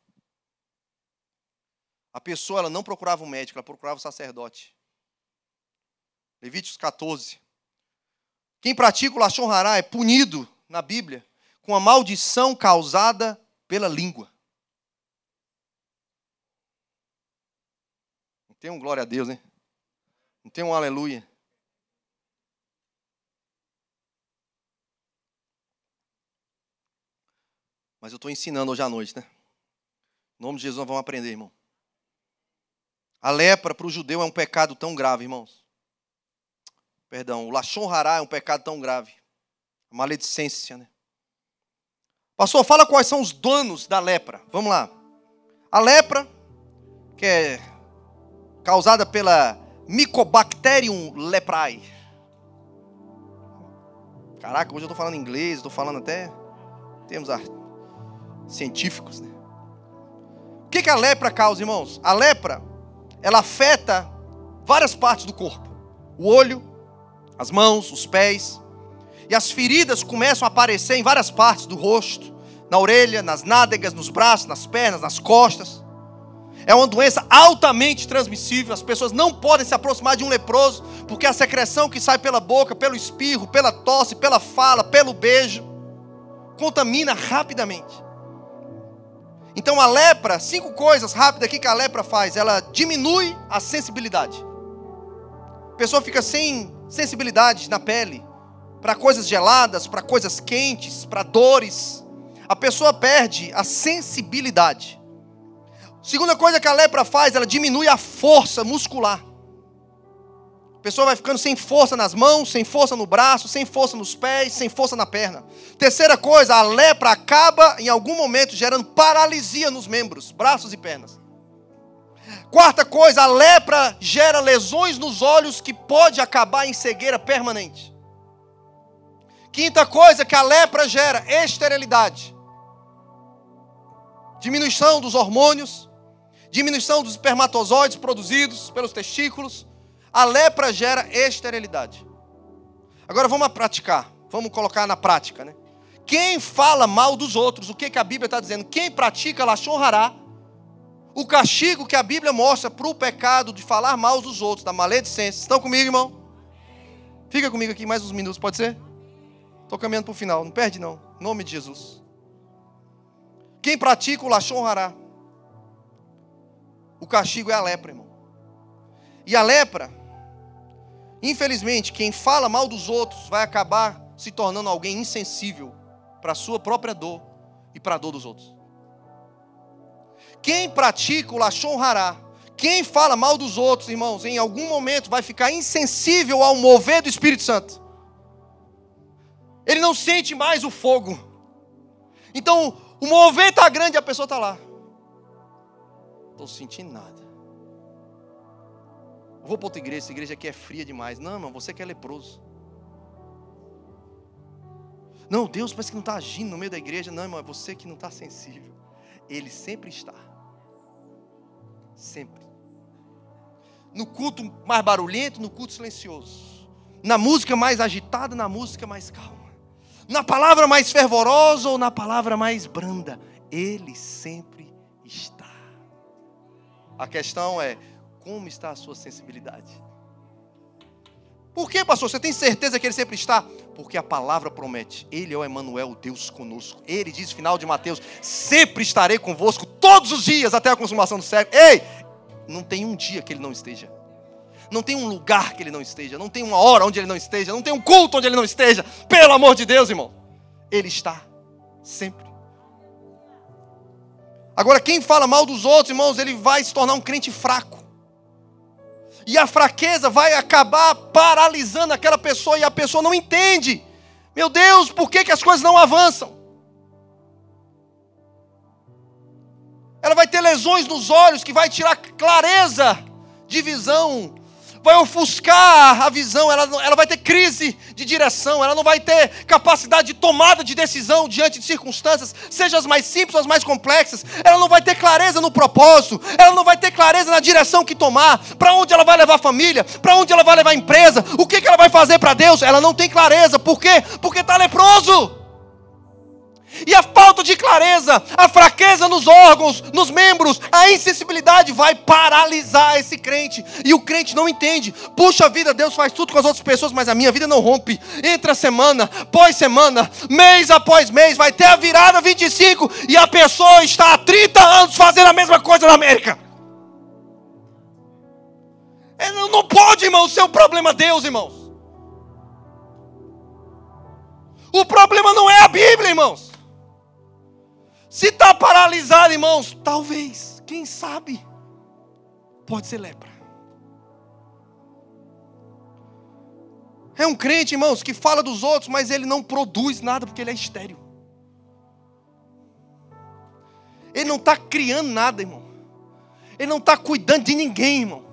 S1: A pessoa ela não procurava um médico, ela procurava o sacerdote. Levíticos 14. Quem pratica o Lashon Hará é punido na Bíblia com a maldição causada pela língua. Não tem um glória a Deus, né? Não tem um aleluia. Mas eu estou ensinando hoje à noite, né? Em nome de Jesus nós vamos aprender, irmão. A lepra para o judeu é um pecado tão grave, irmãos. Perdão, o Lashon Hará é um pecado tão grave. A maledicência, né? Pastor, fala quais são os danos da lepra. Vamos lá. A lepra, que é causada pela Mycobacterium leprae. Caraca, hoje eu estou falando inglês, estou falando até termos científicos, né? O que a lepra causa, irmãos? A lepra, ela afeta várias partes do corpo. O olho, as mãos, os pés. E as feridas começam a aparecer em várias partes do rosto. Na orelha, nas nádegas, nos braços, nas pernas, nas costas. É uma doença altamente transmissível. As pessoas não podem se aproximar de um leproso, porque a secreção que sai pela boca, pelo espirro, pela tosse, pela fala, pelo beijo, contamina rapidamente. Então a lepra, 5 coisas rápidas aqui que a lepra faz. Ela diminui a sensibilidade. A pessoa fica sem sensibilidade na pele, para coisas geladas, para coisas quentes, para dores. A pessoa perde a sensibilidade. Segunda coisa que a lepra faz, ela diminui a força muscular. A pessoa vai ficando sem força nas mãos, sem força no braço, sem força nos pés, sem força na perna. Terceira coisa, a lepra acaba em algum momento gerando paralisia nos membros, braços e pernas. Quarta coisa, a lepra gera lesões nos olhos que pode acabar em cegueira permanente. Quinta coisa que a lepra gera, esterilidade. Diminuição dos hormônios, diminuição dos espermatozoides produzidos pelos testículos. A lepra gera esterilidade. Agora vamos praticar, vamos colocar na prática, né? Quem fala mal dos outros, o que a Bíblia está dizendo? Quem pratica Lashon Hará, o castigo que a Bíblia mostra para o pecado de falar mal dos outros, da maledicência. Estão comigo, irmão? Fica comigo aqui mais uns minutos, pode ser? Estou caminhando para o final, não perde não. Em nome de Jesus. Quem pratica o Lashon Hará, o castigo é a lepra, irmão. E a lepra, infelizmente, quem fala mal dos outros vai acabar se tornando alguém insensível para a sua própria dor e para a dor dos outros. Quem pratica o Lashon Hará, quem fala mal dos outros, irmãos, em algum momento vai ficar insensível ao mover do Espírito Santo. Ele não sente mais o fogo. Então, o mover está grande e a pessoa está lá. Não estou sentindo nada. Eu vou para outra igreja, essa igreja aqui é fria demais. Não, irmão, você que é leproso. Não, Deus parece que não está agindo no meio da igreja. Não, irmão, é você que não está sensível. Ele sempre está. Sempre. No culto mais barulhento, no culto silencioso. Na música mais agitada, na música mais calma. Na palavra mais fervorosa ou na palavra mais branda. Ele sempre está. A questão é, como está a sua sensibilidade? Por que, pastor? Você tem certeza que ele sempre está? Porque a palavra promete. Ele é o Emanuel, Deus conosco. Ele diz no final de Mateus, sempre estarei convosco todos os dias até a consumação do século. Ei, não tem um dia que ele não esteja. Não tem um lugar que ele não esteja. Não tem uma hora onde ele não esteja. Não tem um culto onde ele não esteja. Pelo amor de Deus, irmão. Ele está sempre. Agora, quem fala mal dos outros, irmãos, ele vai se tornar um crente fraco. E a fraqueza vai acabar paralisando aquela pessoa. E a pessoa não entende. Meu Deus, por que as coisas não avançam? Ela vai ter lesões nos olhos que vai tirar clareza de visão. Vai ofuscar a visão, ela vai ter crise de direção, ela não vai ter capacidade de tomada de decisão diante de circunstâncias, seja as mais simples ou as mais complexas. Ela não vai ter clareza no propósito, ela não vai ter clareza na direção que tomar, para onde ela vai levar a família, para onde ela vai levar a empresa, o que ela vai fazer para Deus. Ela não tem clareza. Por quê? Porque está leproso. E a falta de clareza, a fraqueza nos órgãos, nos membros, a insensibilidade vai paralisar esse crente. E o crente não entende. Puxa vida, Deus faz tudo com as outras pessoas, mas a minha vida não rompe. Entra semana após semana, mês após mês, vai ter a virada 25 e a pessoa está há 30 anos fazendo a mesma coisa na América. Não pode, irmão, ser o problema Deus, irmãos. O problema não é a Bíblia, irmãos. Se está paralisado, irmãos, talvez, quem sabe, pode ser lepra. É um crente, irmãos, que fala dos outros, mas ele não produz nada porque ele é estéril. Ele não está criando nada, irmão. Ele não está cuidando de ninguém, irmão.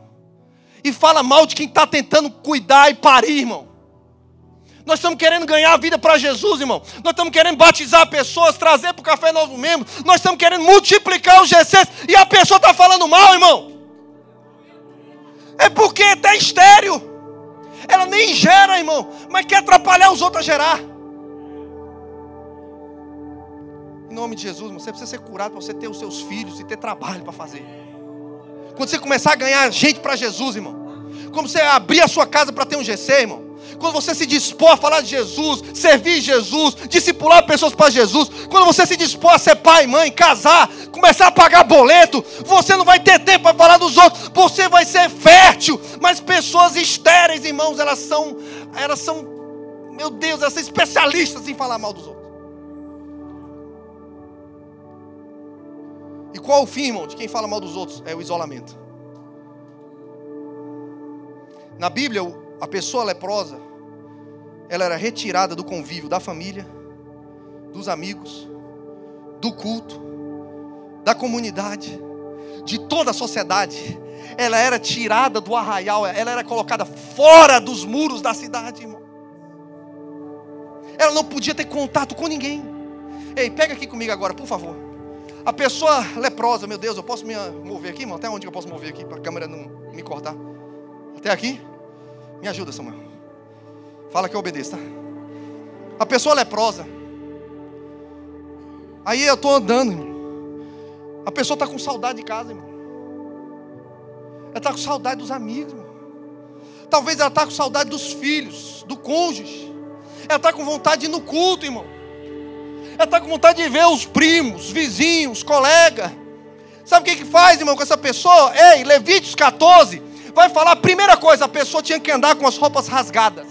S1: E fala mal de quem está tentando cuidar e parir, irmão. Nós estamos querendo ganhar a vida para Jesus, irmão. Nós estamos querendo batizar pessoas, trazer para o Café Novo Membro. Nós estamos querendo multiplicar os GCs. E a pessoa está falando mal, irmão. É porque está estéril. Ela nem gera, irmão. Mas quer atrapalhar os outros a gerar. Em nome de Jesus, irmão, você precisa ser curado para você ter os seus filhos e ter trabalho para fazer. Quando você começar a ganhar gente para Jesus, irmão. Quando você abrir a sua casa para ter um GC, irmão. Quando você se dispor a falar de Jesus, servir Jesus, discipular pessoas para Jesus, quando você se dispor a ser pai, mãe, casar, começar a pagar boleto, você não vai ter tempo para falar dos outros, você vai ser fértil. Mas pessoas estéreis, irmãos, elas são, meu Deus, elas são especialistas em falar mal dos outros. E qual o fim, irmão, de quem fala mal dos outros? É o isolamento. Na Bíblia, a pessoa leprosa, ela era retirada do convívio da família, dos amigos, do culto, da comunidade, de toda a sociedade. Ela era tirada do arraial, ela era colocada fora dos muros da cidade, irmão. Ela não podia ter contato com ninguém. Ei, pega aqui comigo agora, por favor. A pessoa leprosa, meu Deus, eu posso me mover aqui, irmão? Até onde eu posso mover aqui, para a câmera não me cortar? Até aqui? Me ajuda, Samuel. Fala que eu obedeço, tá? A pessoa leprosa. Aí eu estou andando, irmão. A pessoa está com saudade de casa, irmão. Ela está com saudade dos amigos, irmão. Talvez ela está com saudade dos filhos, do cônjuge. Ela está com vontade de ir no culto, irmão. Ela está com vontade de ver os primos, vizinhos, colegas. Sabe o que faz, irmão, com essa pessoa? Ei, Levíticos 14 vai falar a primeira coisa: a pessoa tinha que andar com as roupas rasgadas.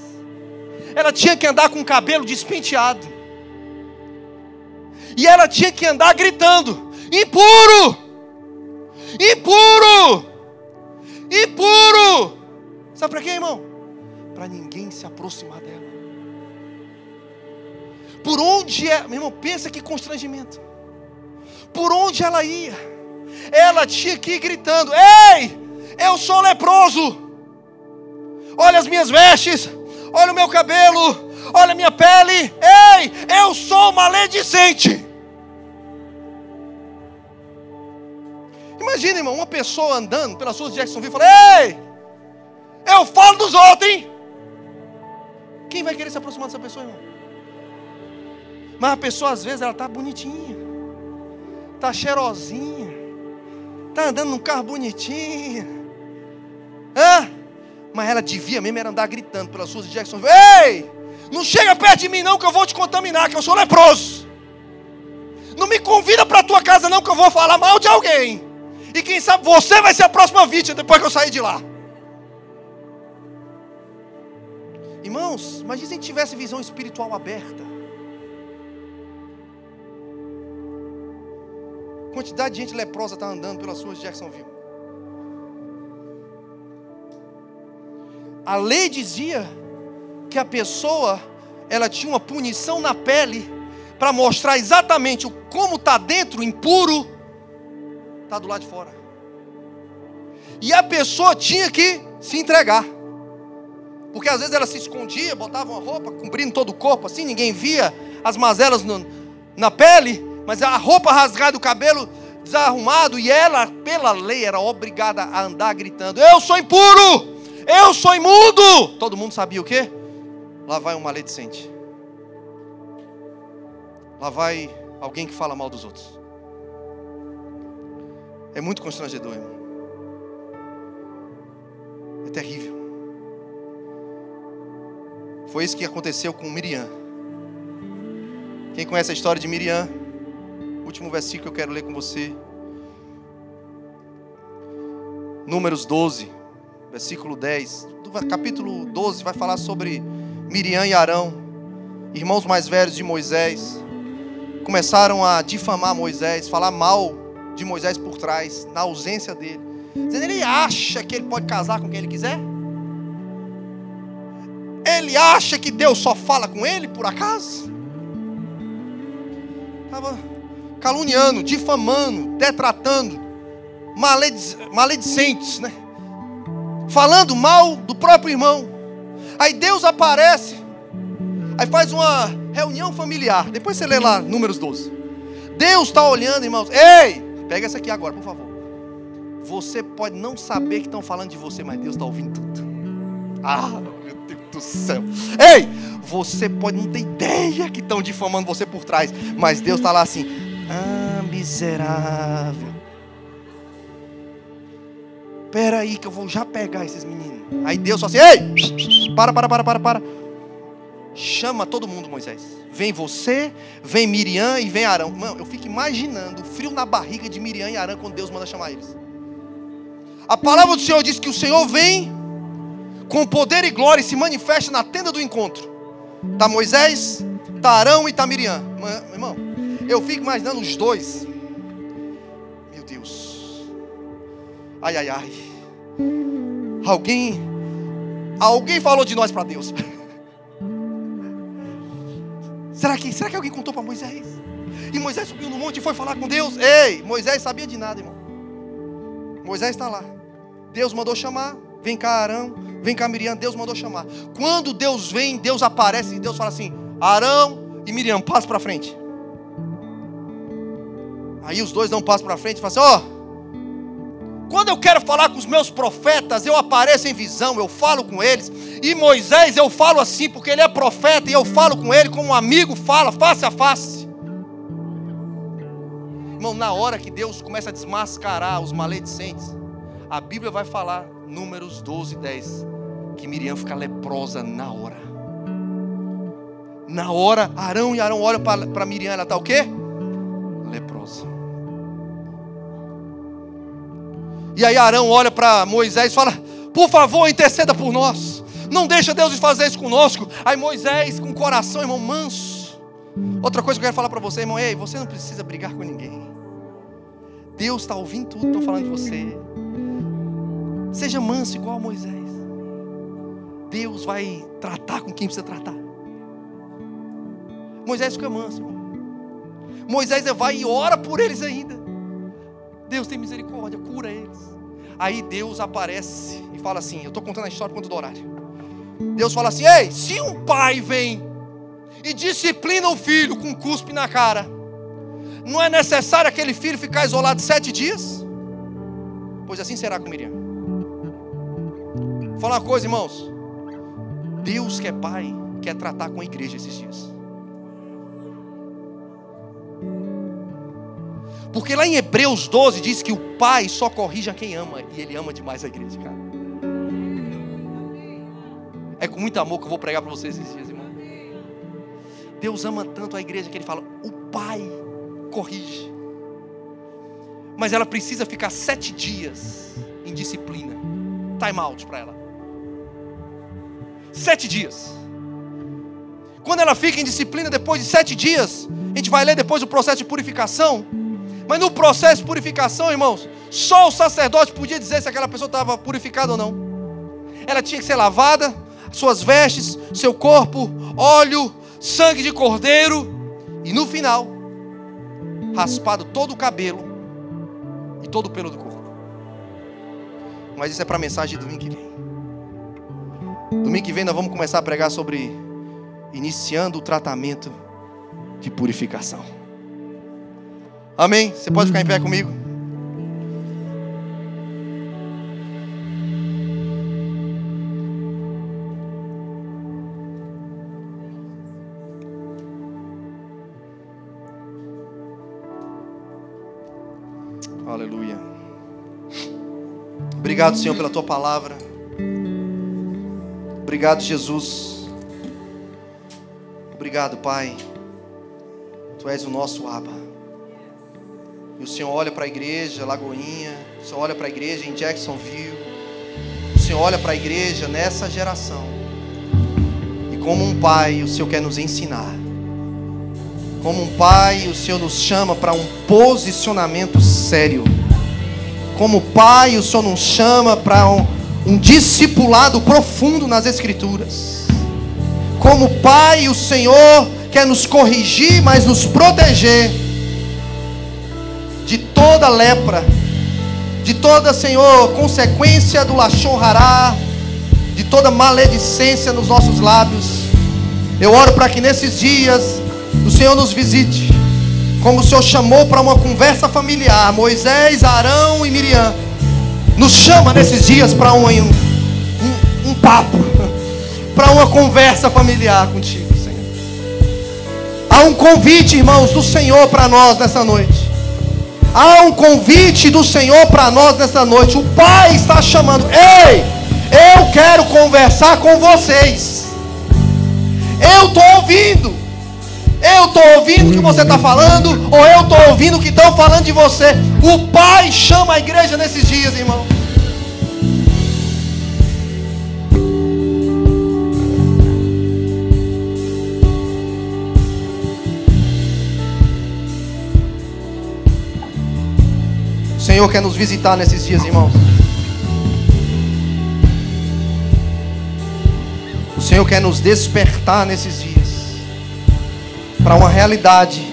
S1: Ela tinha que andar com o cabelo despenteado. E ela tinha que andar gritando: impuro! Impuro! Impuro! Sabe para quê, irmão? Para ninguém se aproximar dela. Por onde é, meu irmão, pensa que constrangimento. Por onde ela ia, ela tinha que ir gritando: ei, eu sou leproso. Olha as minhas vestes, olha o meu cabelo, olha a minha pele. Ei, eu sou maledicente. Imagina, irmão, uma pessoa andando pelas ruas de Jacksonville e fala: ei, eu falo dos outros, hein? Quem vai querer se aproximar dessa pessoa, irmão? Mas a pessoa, às vezes, ela está bonitinha, está cheirosinha, está andando num carro bonitinho, mas ela devia mesmo era andar gritando pelas ruas de Jacksonville: ei, não chega perto de mim não, que eu vou te contaminar, que eu sou leproso. Não me convida para a tua casa não, que eu vou falar mal de alguém. E quem sabe você vai ser a próxima vítima depois que eu sair de lá. Irmãos, imagina se a gente tivesse visão espiritual aberta. Quantidade de gente leprosa está andando pelas ruas de Jacksonville. A lei dizia que a pessoa, ela tinha uma punição na pele para mostrar exatamente como está dentro, impuro, está do lado de fora. E a pessoa tinha que se entregar. Porque às vezes ela se escondia, botava uma roupa cobrindo todo o corpo, assim, ninguém via as mazelas na pele, mas a roupa rasgada, o cabelo desarrumado, e ela, pela lei, era obrigada a andar gritando: eu sou impuro! Eu sou imundo! Todo mundo sabia o quê? Lá vai um maledicente. Lá vai alguém que fala mal dos outros. É muito constrangedor, irmão. É terrível. Foi isso que aconteceu com Miriam. Quem conhece a história de Miriam? Último versículo que eu quero ler com você. Números 12, versículo 10. Do capítulo 12 vai falar sobre Miriam e Arão, irmãos mais velhos de Moisés. Começaram a difamar Moisés, falar mal de Moisés por trás, na ausência dele. Dizendo, ele acha que ele pode casar com quem ele quiser? Ele acha que Deus só fala com ele, por acaso? Estava caluniando, difamando, detratando, maledicentes, né? Falando mal do próprio irmão. Aí Deus aparece, aí faz uma reunião familiar. Depois você lê lá, Números 12. Deus está olhando, irmãos. Ei, pega essa aqui agora, por favor. Você pode não saber que estão falando de você, mas Deus está ouvindo tudo. Ah, meu Deus do céu. Ei, você pode não ter ideia que estão difamando você por trás, mas Deus está lá assim: ah, miserável. Espera aí que eu vou já pegar esses meninos. Aí Deus fala assim: ei, para. Chama todo mundo, Moisés. Vem você, vem Miriam e vem Arão. Mano, eu fico imaginando o frio na barriga de Miriam e Arão quando Deus manda chamar eles. A palavra do Senhor diz que o Senhor vem com poder e glória e se manifesta na tenda do encontro. Está Moisés, está Arão e está Miriam. Irmão, eu fico imaginando os dois. Meu Deus. Ai. Alguém falou de nós para Deus. Será que alguém contou para Moisés? E Moisés subiu no monte e foi falar com Deus. Ei, Moisés sabia de nada, irmão. Moisés está lá. Deus mandou chamar. Vem cá, Arão. Vem cá, Miriam. Deus mandou chamar. Quando Deus vem, Deus aparece e Deus fala assim: Arão e Miriam, passa para frente. Aí os dois dão um passo para frente e falam assim: quando eu quero falar com os meus profetas, eu apareço em visão, eu falo com eles. E Moisés, eu falo assim porque ele é profeta e eu falo com ele como um amigo fala, face a face. Irmão, na hora que Deus começa a desmascarar os maledicentes, a Bíblia vai falar, Números 12, 10, que Miriam fica leprosa na hora. Na hora, Arão olham para Miriam, ela está o quê? Leprosa. E aí Arão olha para Moisés e fala: por favor, interceda por nós. Não deixa Deus fazer isso conosco. Aí Moisés, com o coração, irmão, manso. Outra coisa que eu quero falar para você, irmão: ei, você não precisa brigar com ninguém. Deus está ouvindo tudo, estão falando de você. Seja manso igual a Moisés. Deus vai tratar com quem precisa tratar. Moisés fica manso, irmão. Moisés vai e ora por eles ainda. Deus tem misericórdia, cura eles. Aí Deus aparece e fala assim: eu estou contando a história por conta do horário. Deus fala assim: ei, se um pai vem e disciplina o filho com cuspe na cara, não é necessário aquele filho ficar isolado 7 dias? Pois assim será com Miriam. Vou falar uma coisa, irmãos. Deus que é pai quer tratar com a igreja esses dias. Porque lá em Hebreus 12 diz que o pai só corrige a quem ama. E ele ama demais a igreja, cara. É com muito amor que eu vou pregar para vocês esses dias, irmão. Deus ama tanto a igreja que ele fala: o pai corrige. Mas ela precisa ficar 7 dias em disciplina. Time out para ela. 7 dias. Quando ela fica em disciplina depois de 7 dias, a gente vai ler depois o processo de purificação. Mas no processo de purificação, irmãos, só o sacerdote podia dizer se aquela pessoa estava purificada ou não. Ela tinha que ser lavada, suas vestes, seu corpo, óleo, sangue de cordeiro, e no final, raspado todo o cabelo e todo o pelo do corpo. Mas isso é para a mensagem de domingo que vem. Domingo que vem nós vamos começar a pregar sobre iniciando o tratamento de purificação. Amém? Você pode ficar em pé comigo? Aleluia. Obrigado, Senhor, pela Tua palavra. Obrigado, Jesus. Obrigado, Pai. Tu és o nosso Abba. E o Senhor olha para a igreja Lagoinha, o Senhor olha para a igreja em Jacksonville, o Senhor olha para a igreja nessa geração. E como um Pai, o Senhor quer nos ensinar. Como um Pai, o Senhor nos chama para um posicionamento sério. Como Pai, o Senhor nos chama para um discipulado profundo nas Escrituras. Como Pai, o Senhor quer nos corrigir, mas nos proteger de toda lepra, de toda, Senhor, consequência do lashon hará, de toda maledicência nos nossos lábios. Eu oro para que nesses dias o Senhor nos visite, como o Senhor chamou para uma conversa familiar. Moisés, Arão e Miriam nos chama nesses dias para um papo, para uma conversa familiar contigo, Senhor. Há um convite, irmãos, do Senhor para nós nessa noite. Há um convite do Senhor para nós nessa noite. O Pai está chamando. Ei, eu quero conversar com vocês. Eu estou ouvindo. Eu estou ouvindo o que você está falando, ou eu estou ouvindo o que estão falando de você. O Pai chama a igreja nesses dias, irmão. O Senhor quer nos visitar nesses dias, irmãos. O Senhor quer nos despertar nesses dias para uma realidade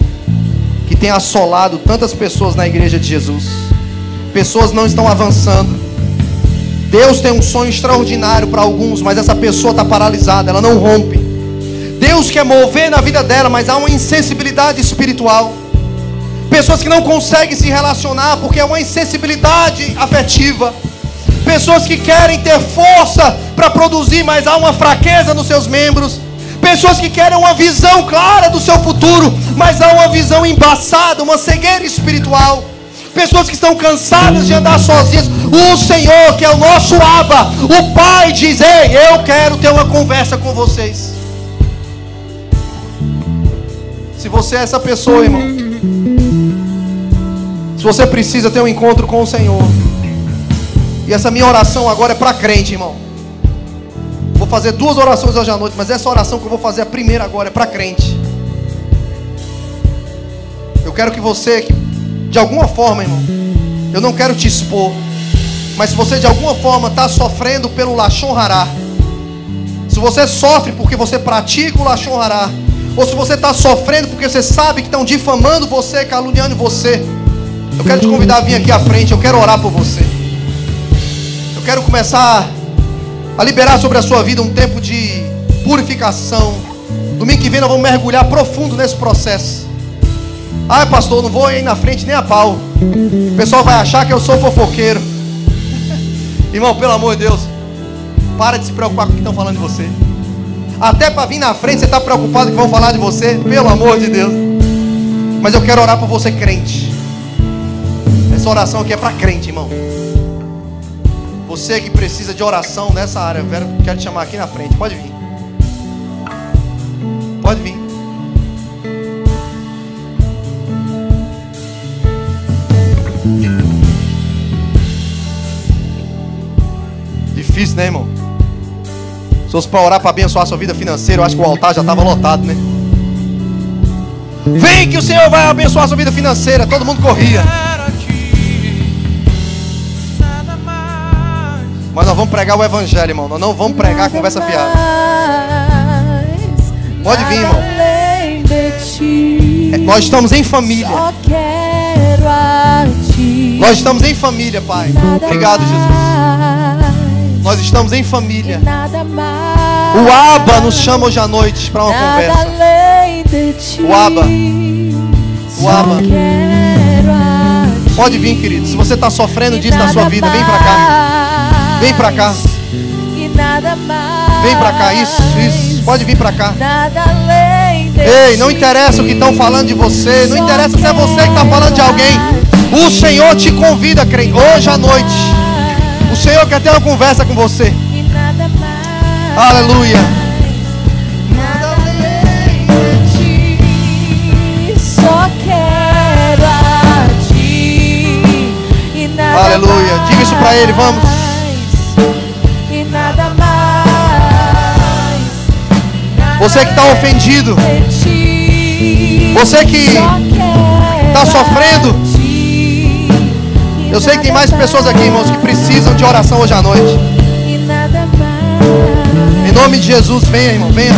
S1: que tem assolado tantas pessoas na igreja de Jesus. Pessoas não estão avançando. Deus tem um sonho extraordinário para alguns, mas essa pessoa está paralisada, ela não rompe. Deus quer mover na vida dela, mas há uma insensibilidade espiritual. Pessoas que não conseguem se relacionar porque é uma insensibilidade afetiva. Pessoas que querem ter força para produzir, mas há uma fraqueza nos seus membros. Pessoas que querem uma visão clara do seu futuro, mas há uma visão embaçada, uma cegueira espiritual. Pessoas que estão cansadas de andar sozinhas. O Senhor, que é o nosso Abba, o Pai, diz: ei, eu quero ter uma conversa com vocês. Se você é essa pessoa, irmão, se você precisa ter um encontro com o Senhor, e essa minha oração agora é para crente, irmão. Vou fazer 2 orações hoje à noite, mas essa oração que eu vou fazer, a primeira agora, é para crente. Eu quero que você, de alguma forma, irmão, eu não quero te expor, mas se você de alguma forma está sofrendo pelo lashon hará, se você sofre porque você pratica o lashon hará, ou se você está sofrendo porque você sabe que estão difamando você, caluniando você, eu quero te convidar a vir aqui à frente. Eu quero orar por você. Eu quero começar a liberar sobre a sua vida um tempo de purificação. Domingo que vem nós vamos mergulhar profundo nesse processo. Ah, pastor, não vou aí na frente nem a pau. O pessoal vai achar que eu sou fofoqueiro. Irmão, pelo amor de Deus, para de se preocupar com o que estão falando de você. Até para vir na frente você está preocupado com o que vão falar de você. Pelo amor de Deus. Mas eu quero orar por você, crente. Essa oração aqui é para crente, irmão. Você que precisa de oração nessa área, eu quero te chamar aqui na frente. Pode vir. Pode vir. Difícil, né, irmão? Se fosse para orar para abençoar a sua vida financeira, eu acho que o altar já estava lotado, né? Vem que o Senhor vai abençoar a sua vida financeira. Todo mundo corria. Mas nós vamos pregar o evangelho, irmão. Nós não vamos pregar a conversa fiada. Pode vir, irmão. Nós estamos em família. Nós estamos em família, Pai. Obrigado, Jesus. Nós estamos em família. O Abba nos chama hoje à noite para uma conversa. O Abba. O Abba. Pode vir, querido. Se você está sofrendo disso na sua vida, vem para cá. Vem para cá. Vem para cá. Isso. Pode vir para cá. Ei, não interessa o que estão falando de você. Não interessa se é você que está falando de alguém. O Senhor te convida, crente, hoje à noite. O Senhor quer ter uma conversa com você. Aleluia.
S2: Nada além de ti, só quero a ti e nada.
S1: Aleluia.
S2: Mais,
S1: diga isso para ele, vamos.
S2: E nada mais.
S1: Você que está ofendido, você que está sofrendo, eu sei que tem mais pessoas aqui, irmãos, que precisam de oração hoje à noite. Em nome de Jesus, venha, irmão, venha.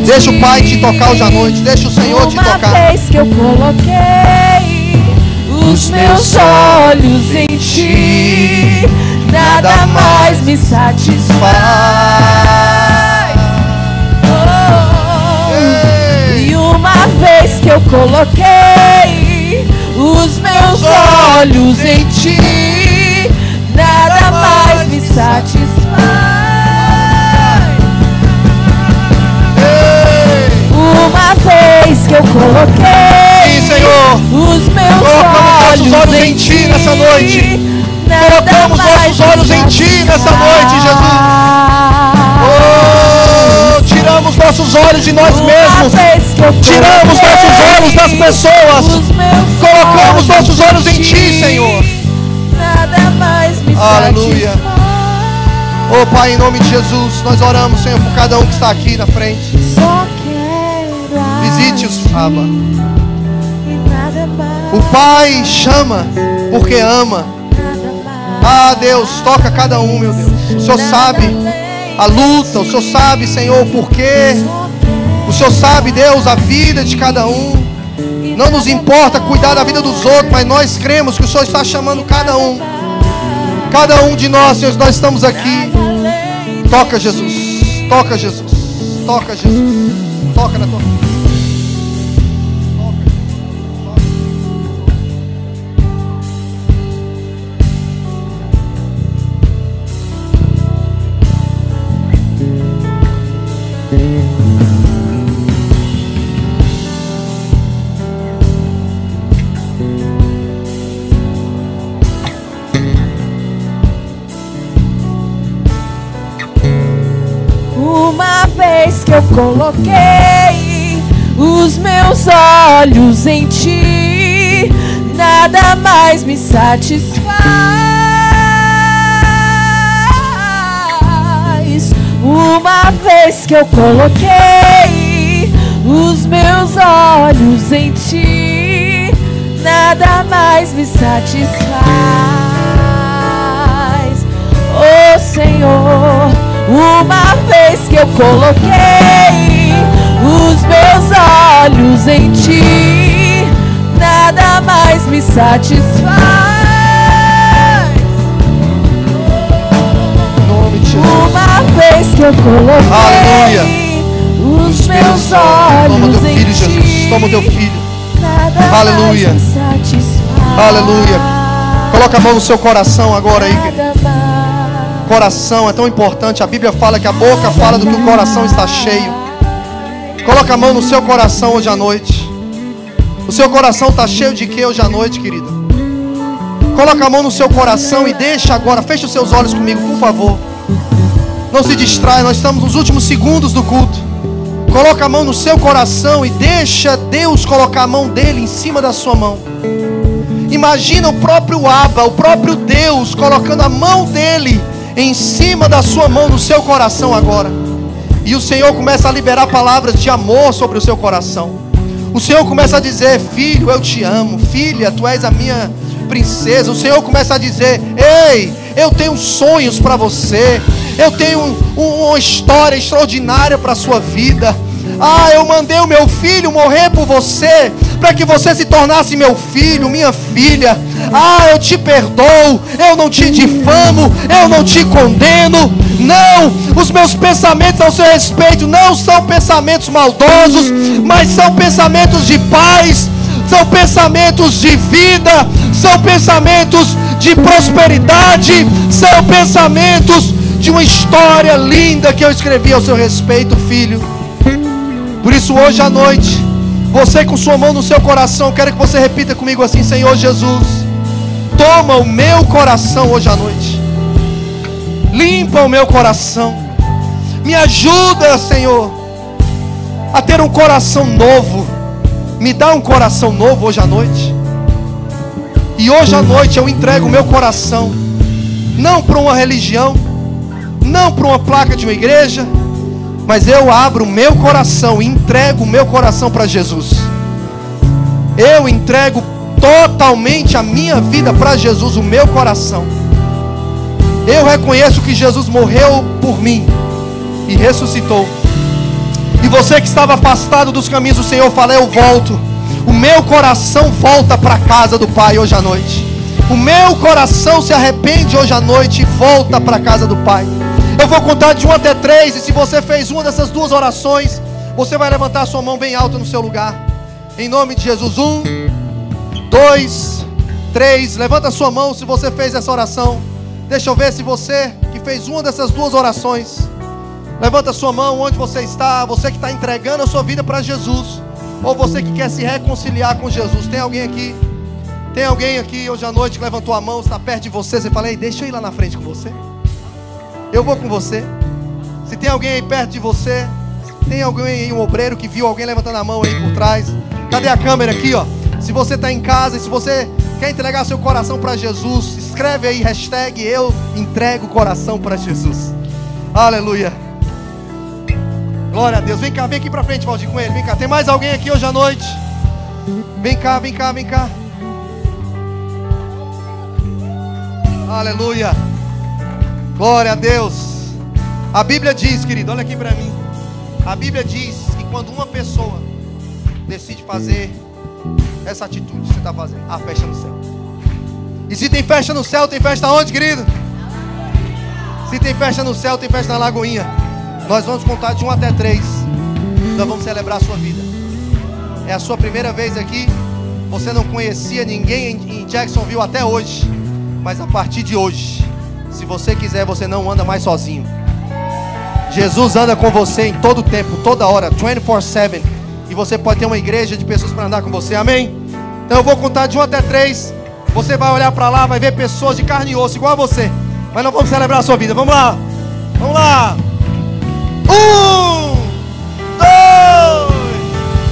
S1: Deixa o Pai te tocar hoje à noite. Deixa o Senhor te tocar.
S2: Uma vez que eu coloquei os meus olhos em ti, nada mais me satisfaz. E uma vez que eu coloquei os meus olhos em ti, nada mais me satisfaz. Uma vez que eu coloquei,
S1: sim, Senhor,
S2: os meus
S1: olhos em ti nessa noite. Colocamos nossos olhos em ti nessa noite, Jesus. Oh, tiramos nossos olhos de nós mesmos. Tiramos nossos olhos das pessoas. Colocamos nossos olhos em ti, Senhor.
S2: Nada mais me
S1: aleluia. Oh, Pai, em nome de Jesus, nós oramos, Senhor, por cada um que está aqui na frente. Visite-os, Abba. O Pai chama porque ama. Ah, Deus, toca cada um, meu Deus. O Senhor sabe a luta, o Senhor sabe, Senhor, o porquê. O Senhor sabe, Deus, a vida de cada um. Não nos importa cuidar da vida dos outros, mas nós cremos que o Senhor está chamando cada um. Cada um de nós, Senhor, nós estamos aqui. Toca, Jesus. Toca, Jesus. Toca, Jesus. Toca na tua vida.
S2: Que eu coloquei os meus olhos em ti, nada mais me satisfaz. Uma vez que eu coloquei os meus olhos em ti, nada mais me satisfaz. Oh Senhor, uma vez que eu coloquei os meus olhos em ti, nada mais me satisfaz. Uma vez que eu coloquei os meus olhos em ti,
S1: Jesus, toma o teu filho. Aleluia.
S2: Mais me satisfaz.
S1: Aleluia. Coloca a mão no seu coração agora aí, querido. Coração é tão importante. A Bíblia fala que a boca fala do que o coração está cheio. Coloca a mão no seu coração hoje à noite. O seu coração está cheio de quê hoje à noite, querida? Coloca a mão no seu coração e deixa agora. Feche os seus olhos comigo, por favor. Não se distraia, nós estamos nos últimos segundos do culto. Coloca a mão no seu coração e deixa Deus colocar a mão dele em cima da sua mão. Imagina o próprio Abba, o próprio Deus colocando a mão dele em cima da sua mão no seu coração agora. E o Senhor começa a liberar palavras de amor sobre o seu coração. O Senhor começa a dizer: filho, eu te amo. Filha, tu és a minha princesa. O Senhor começa a dizer: ei, eu tenho sonhos para você. Eu tenho uma história extraordinária para a sua vida. Eu mandei o meu filho morrer por você, para que você se tornasse meu filho, minha filha. Eu te perdoo, eu não te difamo, eu não te condeno. Não, os meus pensamentos ao seu respeito não são pensamentos maldosos, mas são pensamentos de paz, são pensamentos de vida, são pensamentos de prosperidade, são pensamentos de uma história linda que eu escrevi ao seu respeito, filho. Por isso hoje à noite, você com sua mão no seu coração, quero que você repita comigo assim: Senhor Jesus, toma o meu coração hoje à noite, limpa o meu coração, me ajuda, Senhor, a ter um coração novo. Me dá um coração novo hoje à noite. E hoje à noite eu entrego o meu coração, não para uma religião, não para uma placa de uma igreja, mas eu abro o meu coração e entrego o meu coração para Jesus. Eu entrego totalmente a minha vida para Jesus, o meu coração. Eu reconheço que Jesus morreu por mim e ressuscitou. E você que estava afastado dos caminhos do Senhor, fala: eu volto. O meu coração volta para a casa do Pai hoje à noite. O meu coração se arrepende hoje à noite e volta para a casa do Pai. Eu vou contar de 1 até 3, e se você fez uma dessas duas orações, você vai levantar a sua mão bem alta no seu lugar. Em nome de Jesus. 1, 2, 3. Levanta a sua mão se você fez essa oração. Deixa eu ver se você que fez uma dessas duas orações. Levanta a sua mão onde você está. Você que está entregando a sua vida para Jesus, ou você que quer se reconciliar com Jesus. Tem alguém aqui? Tem alguém aqui hoje à noite que levantou a mão, está perto de você? Você fala: ei, deixa eu ir lá na frente com você. Eu vou com você. Se tem alguém aí perto de você, tem alguém aí, um obreiro que viu alguém levantando a mão aí por trás. Cadê a câmera aqui, ó? Se você está em casa e se você quer entregar seu coração para Jesus, escreve aí hashtag eu entrego o coração para Jesus. Aleluia. Glória a Deus. Vem cá, vem aqui para frente, Valdir, com ele. Vem cá. Tem mais alguém aqui hoje à noite? Vem cá, vem cá, vem cá. Aleluia. Glória a Deus. A Bíblia diz, querido, olha aqui para mim. A Bíblia diz que quando uma pessoa decide fazer essa atitude que você está fazendo, há festa no céu. E se tem festa no céu, tem festa onde, querido? Se tem festa no céu, tem festa na Lagoinha. Nós vamos contar de 1 até 3. Nós vamos celebrar a sua vida. É a sua primeira vez aqui. Você não conhecia ninguém em Jacksonville até hoje. Mas a partir de hoje, se você quiser, você não anda mais sozinho. Jesus anda com você em todo tempo, toda hora, 24/7. E você pode ter uma igreja de pessoas para andar com você, amém? Então eu vou contar de 1 até 3. Você vai olhar para lá, vai ver pessoas de carne e osso, igual a você. Mas nós vamos celebrar a sua vida, vamos lá. Vamos lá. 1, 2,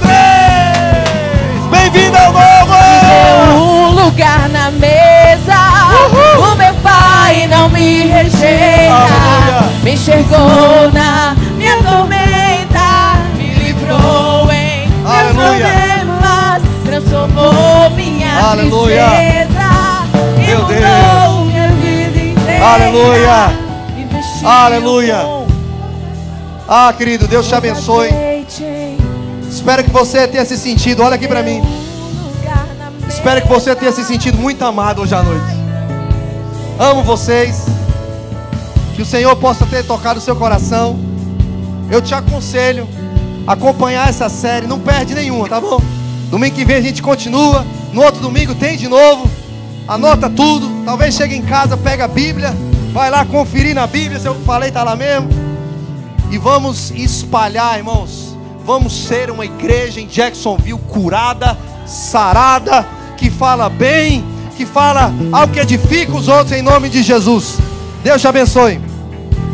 S1: 3. Bem-vindo ao novo!
S2: Um lugar na mesa. O meu Pai não me rejeita.
S1: Aleluia.
S2: Me enxergou na minha tormenta, me livrou em meus problemas, transformou minha
S1: Aleluia.
S2: tristeza e
S1: Meu
S2: mudou minha vida inteira.
S1: Aleluia.
S2: Me vestiu
S1: Aleluia.
S2: com
S1: Querido, Deus te abençoe.
S2: azeite.
S1: Espero que você tenha se sentido, olha aqui para mim. Espero que você tenha se sentido muito amado hoje à noite. Amo vocês. Que o Senhor possa ter tocado o seu coração. Eu te aconselho a acompanhar essa série. Não perde nenhuma, tá bom? Domingo que vem a gente continua. No outro domingo tem de novo. Anota tudo. Talvez chegue em casa, pega a Bíblia, vai lá conferir na Bíblia. Se eu falei, tá lá mesmo. E vamos espalhar, irmãos. Vamos ser uma igreja em Jacksonville curada, sarada, que fala bem, que fala algo que edifica os outros, em nome de Jesus. Deus te abençoe.